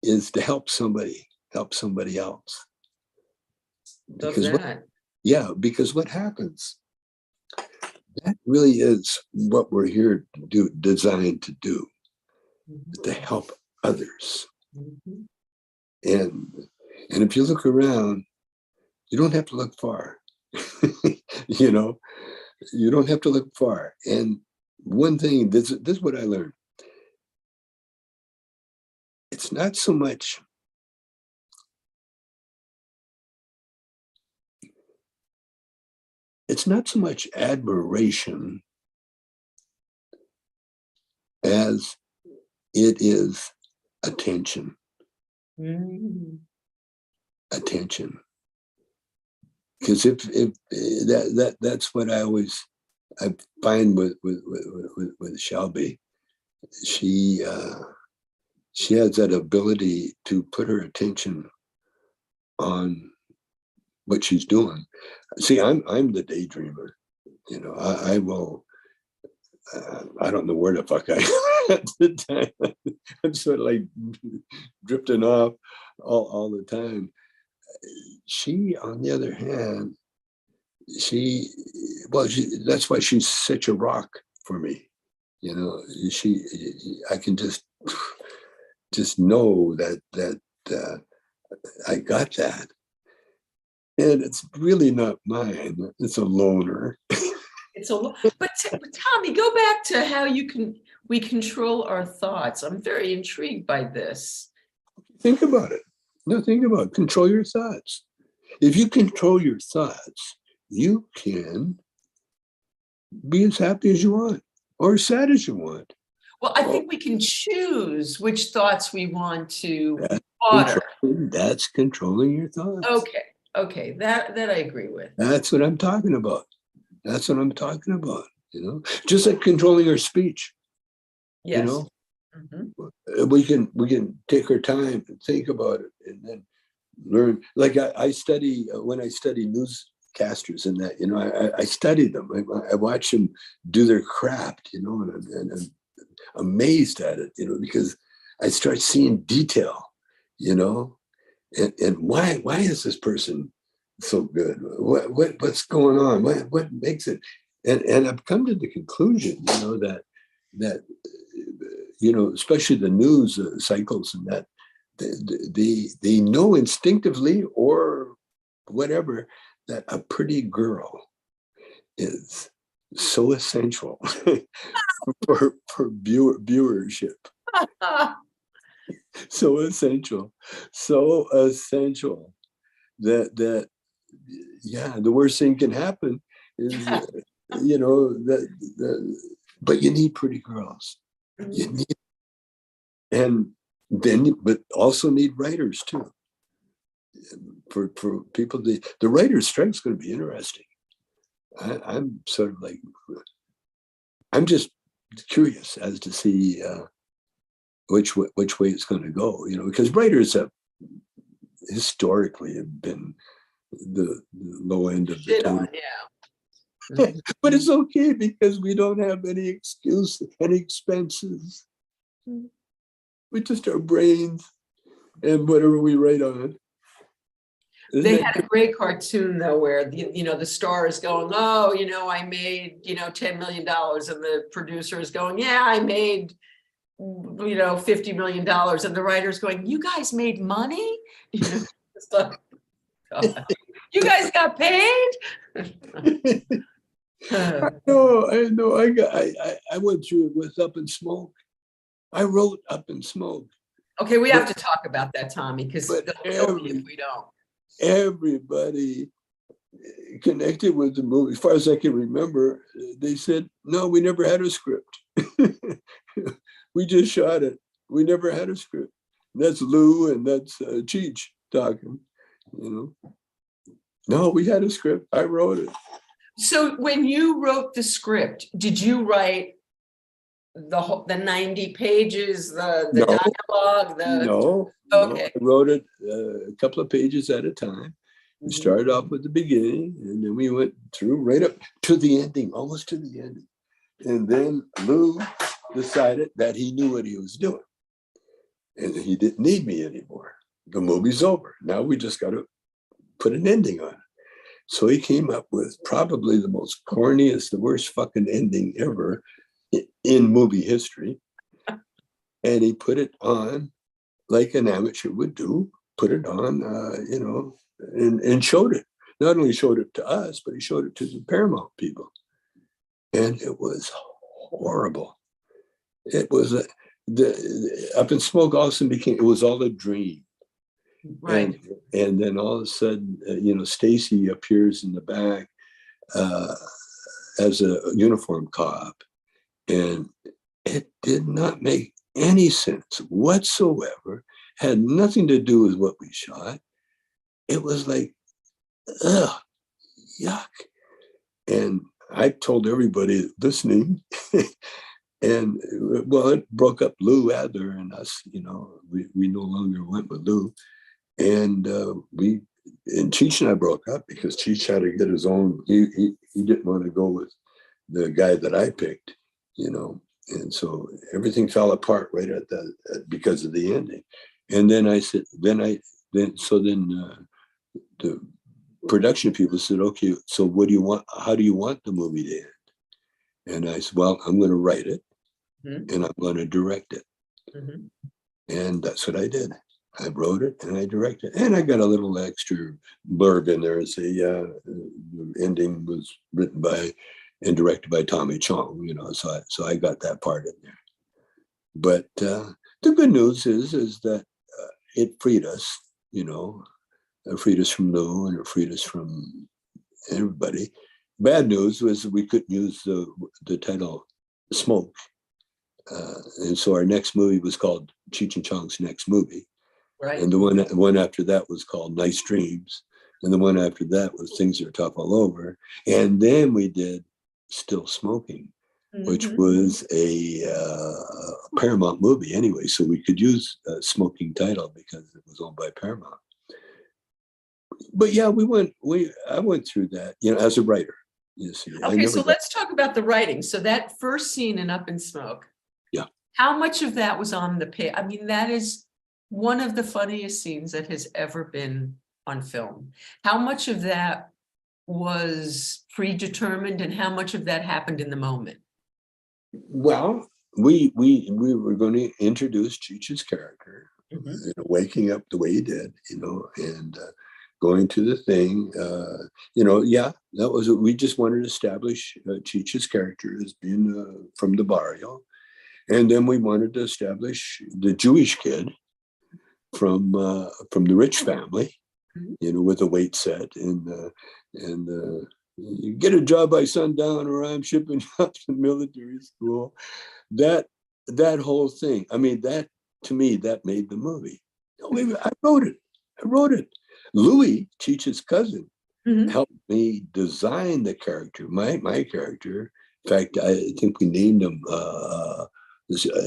is to help somebody else. Because what happens, that really is what we're here to do, designed to do, to help others. And if you look around, you don't have to look far. You don't have to look far. And one thing, this is what I learned. It's not so much admiration as it is attention. Attention. Because if that's what I find with Shelby. She has that ability to put her attention on what she's doing. See, I'm the daydreamer. I will. I don't know where the fuck I am at the time. I'm sort of like drifting off all the time. She, on the other hand, that's why she's such a rock for me. I can just know that I got that. And it's really not mine. It's a loner. But Tommy, go back to how we control our thoughts. I'm very intrigued by this. Think about it. No, think about it. Control your thoughts. If you control your thoughts, you can be as happy as you want or as sad as you want. Well, I think we can choose which thoughts we want to That's water. That's controlling your thoughts. Okay, that I agree with. That's what I'm talking about. That's what I'm talking about. You know, just like controlling our speech. Yes. You know, Mhm. we can take our time and think about it, and then learn. Like I study when I study newscasters and that. You know, I study them. I watch them do their craft. You know, and I'm amazed at it. You know, because I start seeing detail. You know, and why is this person so good? What's going on? What makes it? And I've come to the conclusion, you know, that you know, especially the news cycles and that they know instinctively or whatever that a pretty girl is so essential for viewership. So essential that yeah, the worst thing can happen is you know that but you need pretty girls. You need, and then but also need writers too. For people, the writer's strike's going to be interesting. I'm sort of like, I'm just curious as to see which way it's going to go. You know, because writers have historically have been the low end of the totem. Yeah. But it's okay because we don't have any excuse, any expenses. We just our brains and whatever we write on. They had a great cartoon though, where the star is going, oh, I made, $10 million, and the producer is going, yeah, I made, $50 million, and the writer's going, you guys made money? It's like, God. You guys got paid? I know. I went through it with Up in Smoke. I wrote Up in Smoke. Okay, we have to talk about that, Tommy, because they'll kill me if we don't. Everybody connected with the movie, as far as I can remember, they said, no, we never had a script. We just shot it. We never had a script. That's Lou and that's Cheech talking, No, we had a script. I wrote it. So when you wrote the script, did you write the 90 pages, the No, dialogue? No, okay. I wrote it a couple of pages at a time. We started off with the beginning, and then we went through right up to the ending, almost to the ending. And then Lou decided that he knew what he was doing, and he didn't need me anymore. The movie's over. Now we just got to put an ending on it. So he came up with probably the most corniest, the worst fucking ending ever in movie history. And he put it on like an amateur would do, put it on, and showed it. Not only showed it to us, but he showed it to the Paramount people. And it was horrible. It was Up in Smoke also became, it was all a dream. Right. And then all of a sudden, Stacy appears in the back as a uniform cop. And it did not make any sense whatsoever. Had nothing to do with what we shot. It was like, ugh, yuck. And I told everybody listening, and well, it broke up Lou Adler and us. We no longer went with Lou, and Cheech and I broke up because Cheech had to get his own. He didn't want to go with the guy that I picked, and so everything fell apart right at that because of the ending. And then I said, the production people said, okay, so what do you want? How do you want the movie to end? And I said, well, I'm going to write it and I'm going to direct it. And that's what I did. I wrote it and I directed it. And I got a little extra blurb in there and say, yeah, the ending was written by and directed by Tommy Chong, so I got that part in there. But the good news is that it freed us, you know, it freed us from Lou and it freed us from everybody. Bad news was we couldn't use the title Smoke. And so our next movie was called Cheech and Chong's Next Movie. Right. And the one after that was called Nice Dreams. And the one after that was Things Are Tough All Over. And then we did Still Smoking, which was a Paramount movie anyway. So we could use a smoking title because it was owned by Paramount. But yeah, I went through that, you know, as a writer. You see, okay, so let's talk about the writing. So that first scene in Up in Smoke. Yeah. How much of that was on the page? I mean, that is one of the funniest scenes that has ever been on film. How much of that was predetermined and how much of that happened in the moment? Well, we were going to introduce Cheech's character, you know, waking up the way he did, you know, and going to the thing, you know, yeah, that was we just wanted to establish Cheech's character as being from the barrio, and then we wanted to establish the Jewish kid from the rich family, you know, with a weight set and you get a job by sundown or I'm shipping you up to military school. That whole thing. I mean, that to me, that made the movie. I wrote it. Louis, Cheech's cousin, helped me design the character, my character. In fact, I think we named him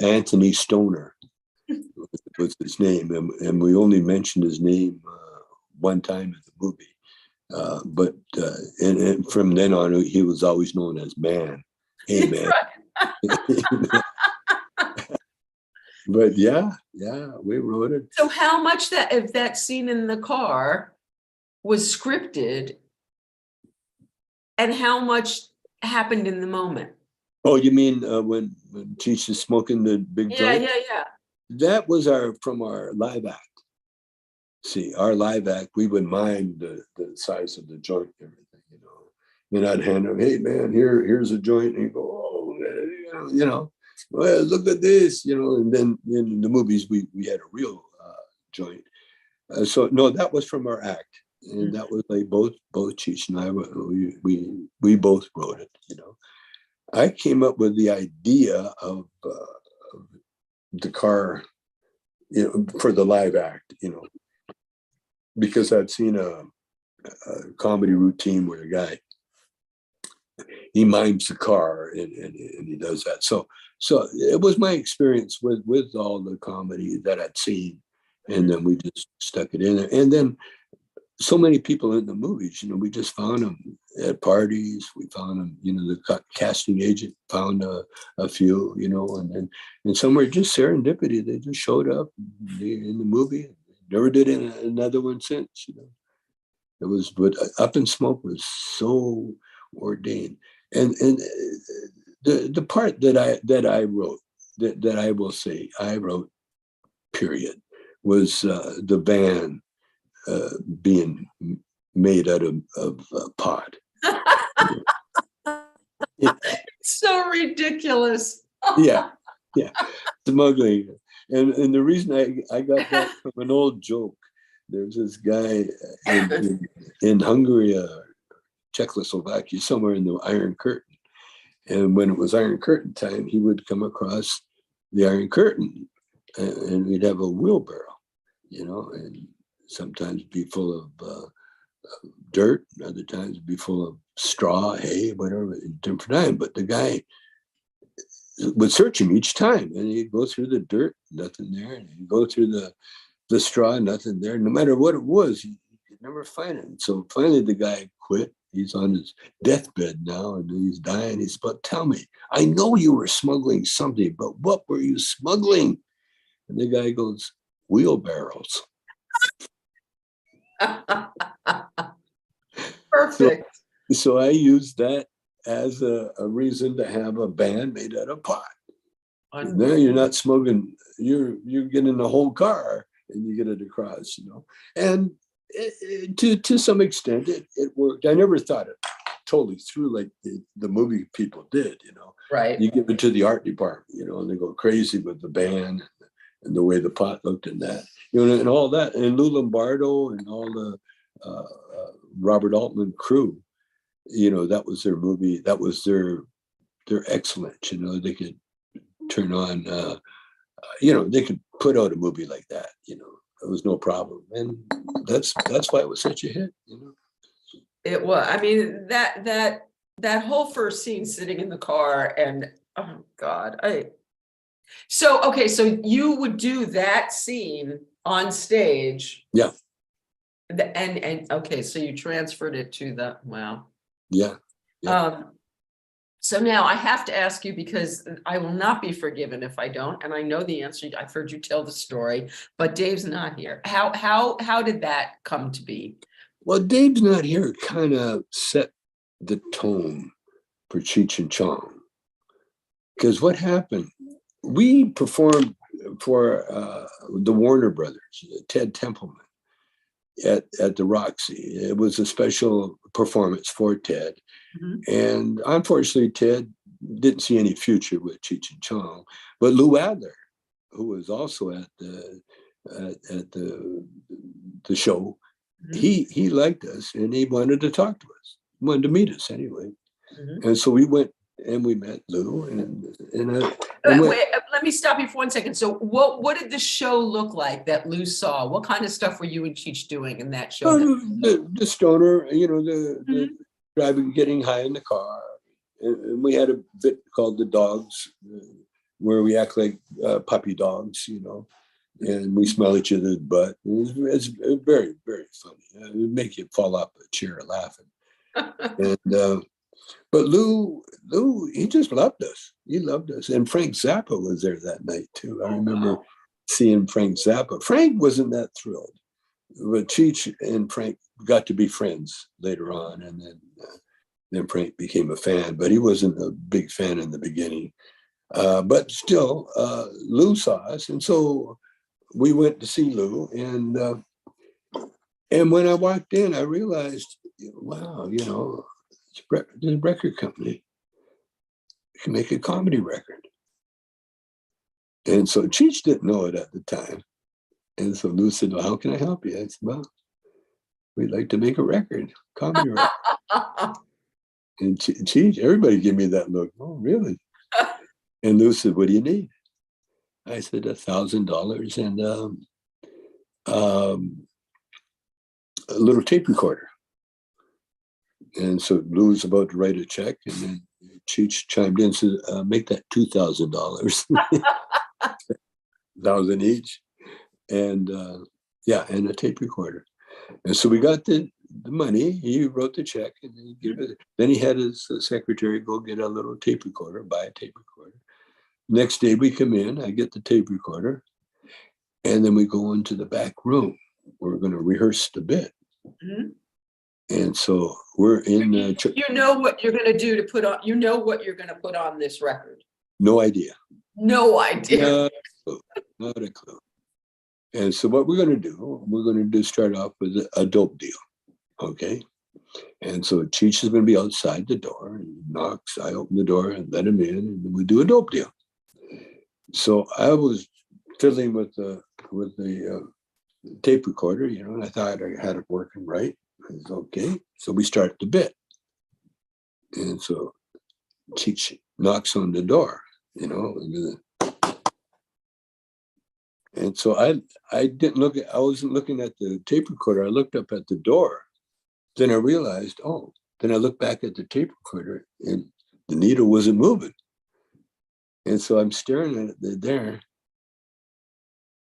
Anthony Stoner was his name, and we only mentioned his name one time in the movie. But and from then on, he was always known as Man. Hey, man. But yeah, we wrote it. So how much of that scene in the car was scripted and how much happened in the moment? Oh, you mean when Cheech is smoking the big joint? Yeah. That was from our live act. See, our live act, we would mime the size of the joint and everything, you know. And I'd hand him, hey man, here's a joint, and he'd go, oh, you know. Well, look at this, you know, and then in the movies, we had a real joint. So no, that was from our act. And that was like both Cheech and I, we both wrote it, you know. I came up with the idea of the car, you know, for the live act, you know, because I'd seen a comedy routine where a guy, he mimes the car and he does that. So it was my experience with all the comedy that I'd seen, and then we just stuck it in there. And then so many people in the movies, you know, we just found them at parties. We found them, you know, the casting agent found a few, you know, and some were just serendipity. They just showed up in the movie. Never did another one since, you know. It was, but Up in Smoke was so ordained. And the part that I wrote, that I will say I wrote, period, was the van being made out of pot. It's so ridiculous. Yeah, smuggling. And the reason I got that from an old joke. There's this guy in Hungary, Czechoslovakia, somewhere in the Iron Curtain. And when it was Iron Curtain time, he would come across the Iron Curtain and we'd have a wheelbarrow, you know, and sometimes be full of dirt, other times be full of straw, hay, whatever, in different time. But the guy would search him each time, and he'd go through the dirt, nothing there, and he'd go through the straw, nothing there. No matter what it was, he could never find it. And so finally the guy quit. He's on his deathbed now, and he's dying. He's, but tell me, I know you were smuggling something, but what were you smuggling? And the guy goes, wheelbarrows. Perfect. So I used that as a reason to have a band made out of pot. Now you're not smoking, you're getting the whole car and you get it across, you know. And to some extent it worked. I never thought it totally through like the movie people did, you know. Right. You give it to the art department, you know, and they go crazy with the band and the way the pot looked in that. you know, and all that, and Lou Lombardo and all the Robert Altman crew, you know, that was their movie. That was their excellence. You know, they could turn on, you know, they could put out a movie like that. You know, it was no problem, and that's why it was such a hit. You know, It was. I mean, that whole first scene sitting in the car, and oh God, so you would do that scene on stage. Yeah. And okay, so you transferred it to the wow. Yeah. So now I have to ask you, because I will not be forgiven if I don't, and I know the answer. I've heard you tell the story, but Dave's not here. How did that come to be? Well, Dave's not here kind of set the tone for Cheech and Chong. Because what happened, we performed for the Warner Brothers, Ted Templeman, at the Roxy. It was a special performance for Ted. Mm-hmm. And unfortunately, Ted didn't see any future with Cheech and Chong. But Lou Adler, who was also at the show, mm-hmm. he liked us, and he wanted to talk to us. He wanted to meet us anyway. Mm-hmm. And so we went and we met Lou. Wait, let me stop you for 1 second. So what did the show look like that Lou saw? What kind of stuff were you and Cheech doing in that show? The stoner, you know, the driving, getting high in the car. And we had a bit called The Dogs, where we act like puppy dogs, you know, and we smell each other's butt. It's very, very funny. It would make you fall off a chair laughing. And but Lou, he just loved us. He loved us. And Frank Zappa was there that night too. I remember seeing Frank Zappa. Frank wasn't that thrilled, but Cheech and Frank got to be friends later on. And then Frank became a fan, but he wasn't a big fan in the beginning. But still, Lou saw us. And so we went to see Lou. And when I walked in, I realized, wow, you know, the record company can make a comedy record. And so Cheech didn't know it at the time. And so Lou said, well, how can I help you? I said, well, we'd like to make a record, comedy record. And Cheech, everybody gave me that look. Oh, really? And Lou said, what do you need? I said, $1,000 and a little tape recorder. And so Lou was about to write a check, and then Cheech chimed in and said, make that $2,000, $1,000 each. And and a tape recorder. And so we got the money. He wrote the check, and he gave it. Then he had his secretary go get a little tape recorder, buy a tape recorder. Next day we come in, I get the tape recorder, and then we go into the back room. We're going to rehearse the bit. Mm-hmm. And so we're in. You know what you're going to do to put on. You know what you're going to put on this record. No idea. No idea. Not a clue. And so what we're going to do, start off with a dope deal, okay? And so Cheech is going to be outside the door, and he knocks. I open the door and let him in, and we do a dope deal. So I was fiddling with the tape recorder, you know, and I thought I had it working right. It's okay. So we start the bit. And so Cheech knocks on the door, you know. And so I didn't look at, I wasn't looking at the tape recorder. I looked up at the door. Then I realized, then I looked back at the tape recorder and the needle wasn't moving. And so I'm staring at it there.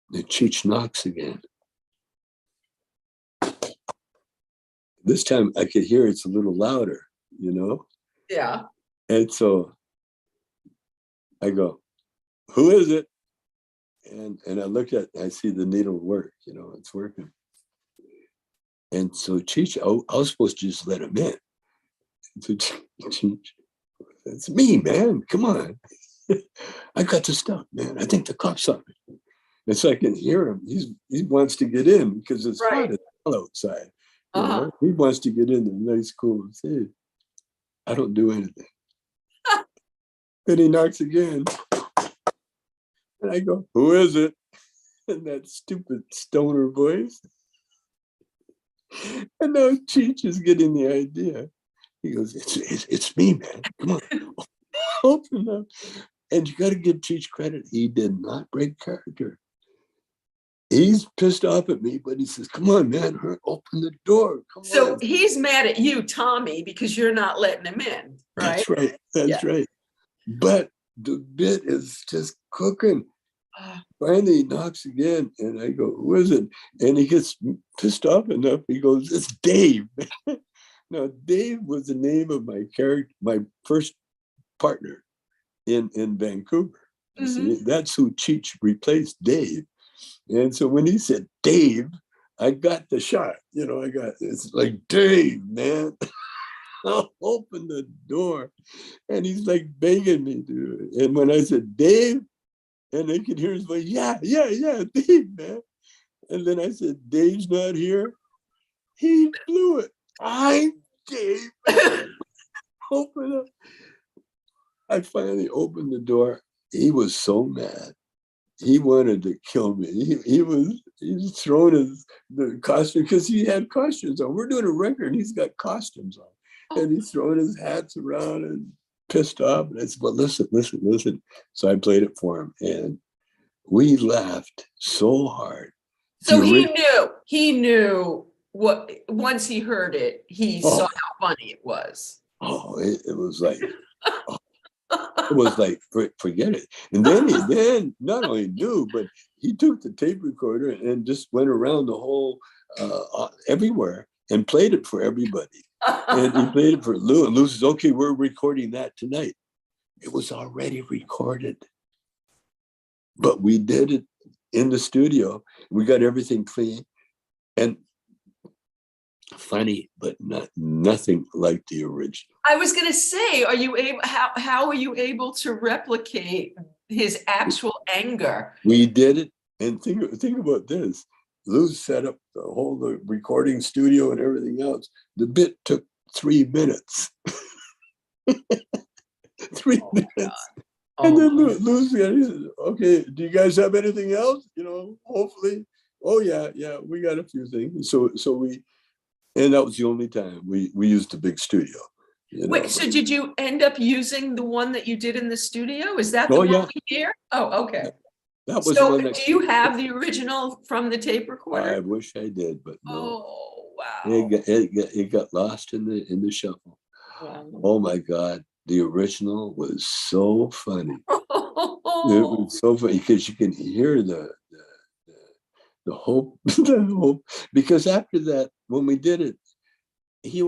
The Cheech knocks again. This time I could hear it's a little louder, you know? Yeah. And so I go, who is it? And I see the needle work, you know, it's working. And so Cheech, I was supposed to just let him in. And so Cheech, it's me, man, come on. I got the stuff, man. I think the cops on me. And so I can hear him. He wants to get in because it's hot as hell outside. You know? He wants to get in there, nice, cool. Hey, I don't do anything. Then he knocks again. And I go, who is it? in that stupid stoner voice. And now Cheech is getting the idea. He goes, it's me, man. Come on, open up. And you got to give Cheech credit. He did not break character. He's pissed off at me, but he says, come on, man, open the door. Come So on. he's mad at you, Tommy, because you're not letting him in, right? That's right. That's right. But the bit is just cooking. Finally, he knocks again, and I go, who is it? And he gets pissed off enough. He goes, it's Dave. Now, Dave was the name of my character, my first partner in Vancouver. You see, that's who Cheech replaced, Dave. And so when he said Dave, I got the shot. You know, it's like, Dave, man. I'll open the door. And he's like begging me to. And when I said Dave, and I could hear his voice, yeah, Dave, man. And then I said, Dave's not here. He blew it. I'm Dave. Open up. I finally opened the door. He was so mad. He wanted to kill me. He was throwing the costume because he had costumes on. We're doing a record and he's got costumes on. And he's throwing his hats around and pissed off. And I said, well, listen. So I played it for him. And we laughed so hard. So he knew what, once he heard it, he saw how funny it was. Oh, it was like, it was like, forget it. And then he not only knew, but he took the tape recorder and just went around the whole, everywhere and played it for everybody. And he played it for Lou. And Lou says, okay, we're recording that tonight. It was already recorded. But we did it in the studio. We got everything clean and funny, but nothing like the original. I was going to say, are you able? How are you able to replicate his actual anger? We did it, and think about this. Lou set up the recording studio and everything else. The bit took 3 minutes. 3 minutes. And then Lou's said, okay, do you guys have anything else? You know, hopefully. Oh yeah, we got a few things. So we, and that was the only time we used the big studio. Wait, so did you end up using the one that you did in the studio? Is that the one we hear? Oh, okay. That was so the one that, do you have the original from the tape recorder? I wish I did, but no. Oh, wow. It got lost in the shuffle. Wow. Oh my God. The original was so funny. It was so funny because you can hear the hope, because after that, when we did it, he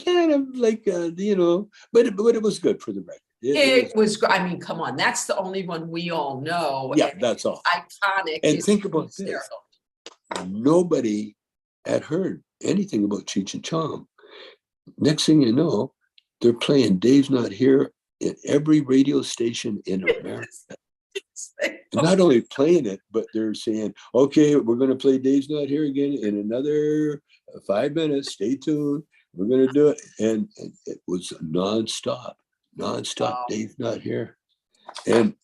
kind of like, but it was good for the record. It was, I mean, come on, that's the only one we all know. Yeah, that's all. Iconic. And think about this. Nobody had heard anything about Cheech and Chong. Next thing you know, they're playing Dave's Not Here in every radio station in America. Not only playing it, but they're saying, okay, we're going to play Dave's Not Here again in another 5 minutes. Stay tuned. We're going to do it. And it was nonstop. Wow. Dave's Not Here. And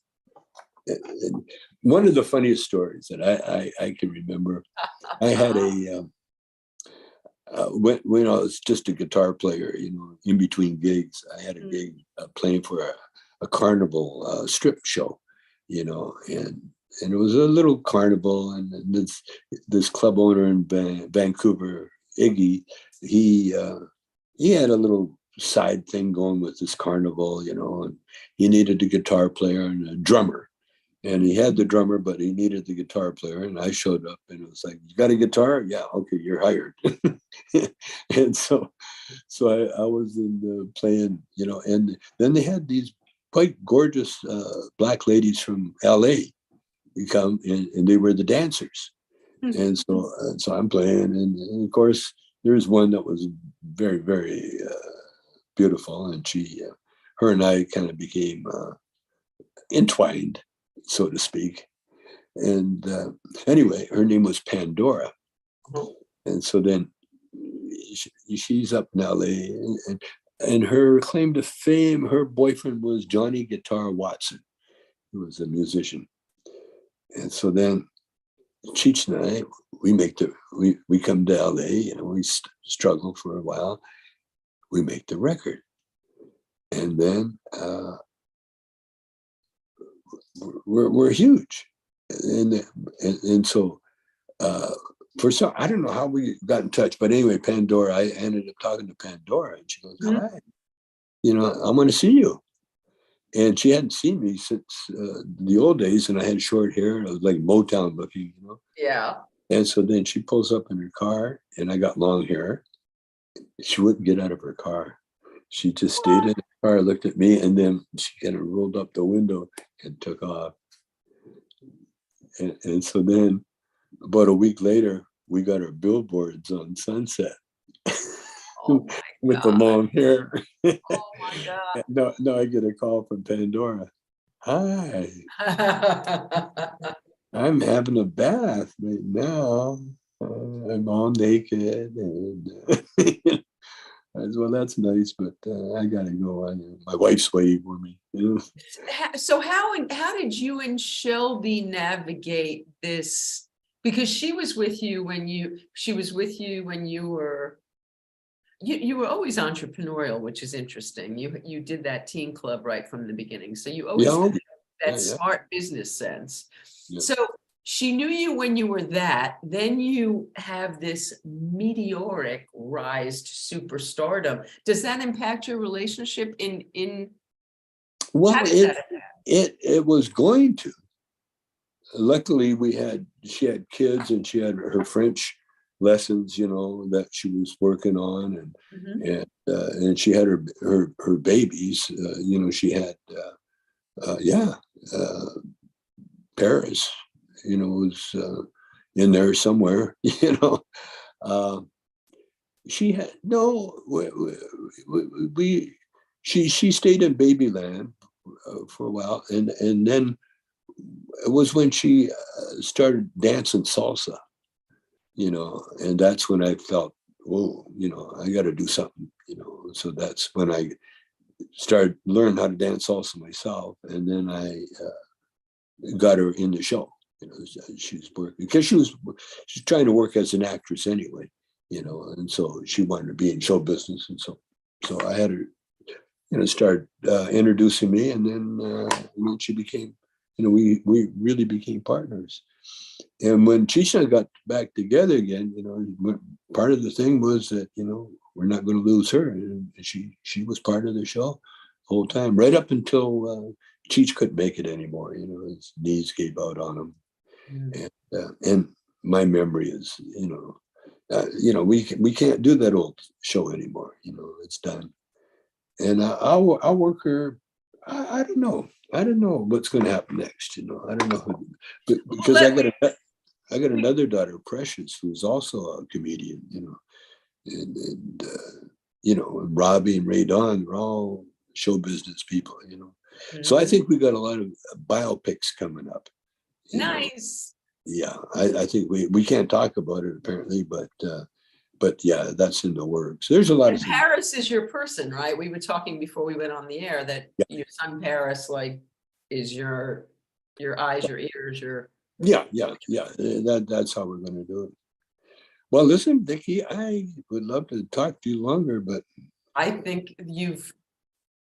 one of the funniest stories that I can remember, I had when I was just a guitar player, in between gigs, I had a gig playing for a carnival strip show, and it was a little carnival, and this club owner in Vancouver, Iggy, he had a little side thing going with this carnival, and he needed a guitar player and a drummer. And he had the drummer, but he needed the guitar player. And I showed up and it was like, you got a guitar? Yeah, okay, you're hired. And so I was in playing, and then they had these quite gorgeous black ladies from LA come and they were the dancers. And so I'm playing. And of course, there's one that was very, very beautiful. And her and I kind of became entwined, so to speak. And anyway, her name was Pandora. And so then she's up in LA, and her claim to fame, her boyfriend was Johnny Guitar Watson, who was a musician. And so then Cheech and I, we come to LA and we struggle for a while. We make the record. And then we're huge. And so for some, I don't know how we got in touch, but anyway, Pandora, I ended up talking to Pandora and she goes, hi, I want to see you. And she hadn't seen me since the old days, and I had short hair. I was like Motown looking, Yeah. And so then she pulls up in her car, and I got long hair. She wouldn't get out of her car. She just stayed in the car, looked at me, and then she kind of rolled up the window and took off. And so then about a week later, we got our billboards on Sunset. Oh with the long hair. Oh my God. No, I get a call from Pandora. Hi, I'm having a bath right now. I'm all naked, and I said, well, that's nice, but I gotta go. My wife's waiting for me. So how did you and Shelby navigate this? Because she was with you when you were. You were always entrepreneurial, which is interesting. You did that teen club right from the beginning. So you always had that smart business sense. Yeah. So she knew you when you were that. Then you have this meteoric rise to superstardom. Does that impact your relationship in well, it was going to. Luckily, she had kids and she had her French lessons, that she was working on, and she had her babies. She had Paris, was in there somewhere. She had she stayed in Babyland for a while, and then it was when she started dancing salsa. And that's when I felt, whoa, I got to do something, So that's when I started learning how to dance salsa myself. And then I got her in the show. She was working because she's trying to work as an actress anyway, and so she wanted to be in show business. And so I had her, start introducing me, and then she became, we really became partners. And when Cheech and I got back together again, part of the thing was that, we're not going to lose her. And she was part of the show the whole time, right up until Cheech couldn't make it anymore. His knees gave out on him. And my memory is, we can't do that old show anymore. It's done. And I'll work her. I don't know. I don't know what's going to happen next. I don't know because I got another daughter, Precious, who's also a comedian. And Robbie and Ray Don are all show business people. So I think we got a lot of biopics coming up. Nice. Yeah, I think we can't talk about it apparently, but yeah, that's in the works. There's a lot of things. Paris is your person, right? We were talking before we went on the air that your son Paris, is your eyes, your ears, your. Yeah. That's how we're going to do it. Well, listen, Vicki, I would love to talk to you longer, but I think you've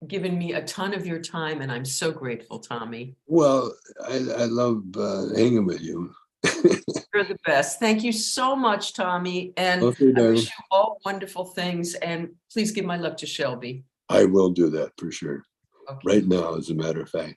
given me a ton of your time, and I'm so grateful, Tommy. Well, I love hanging with you. You're the best. Thank you so much, Tommy. And okay, I wish you all wonderful things. And please give my love to Shelby. I will do that for sure. Okay. Right now, as a matter of fact.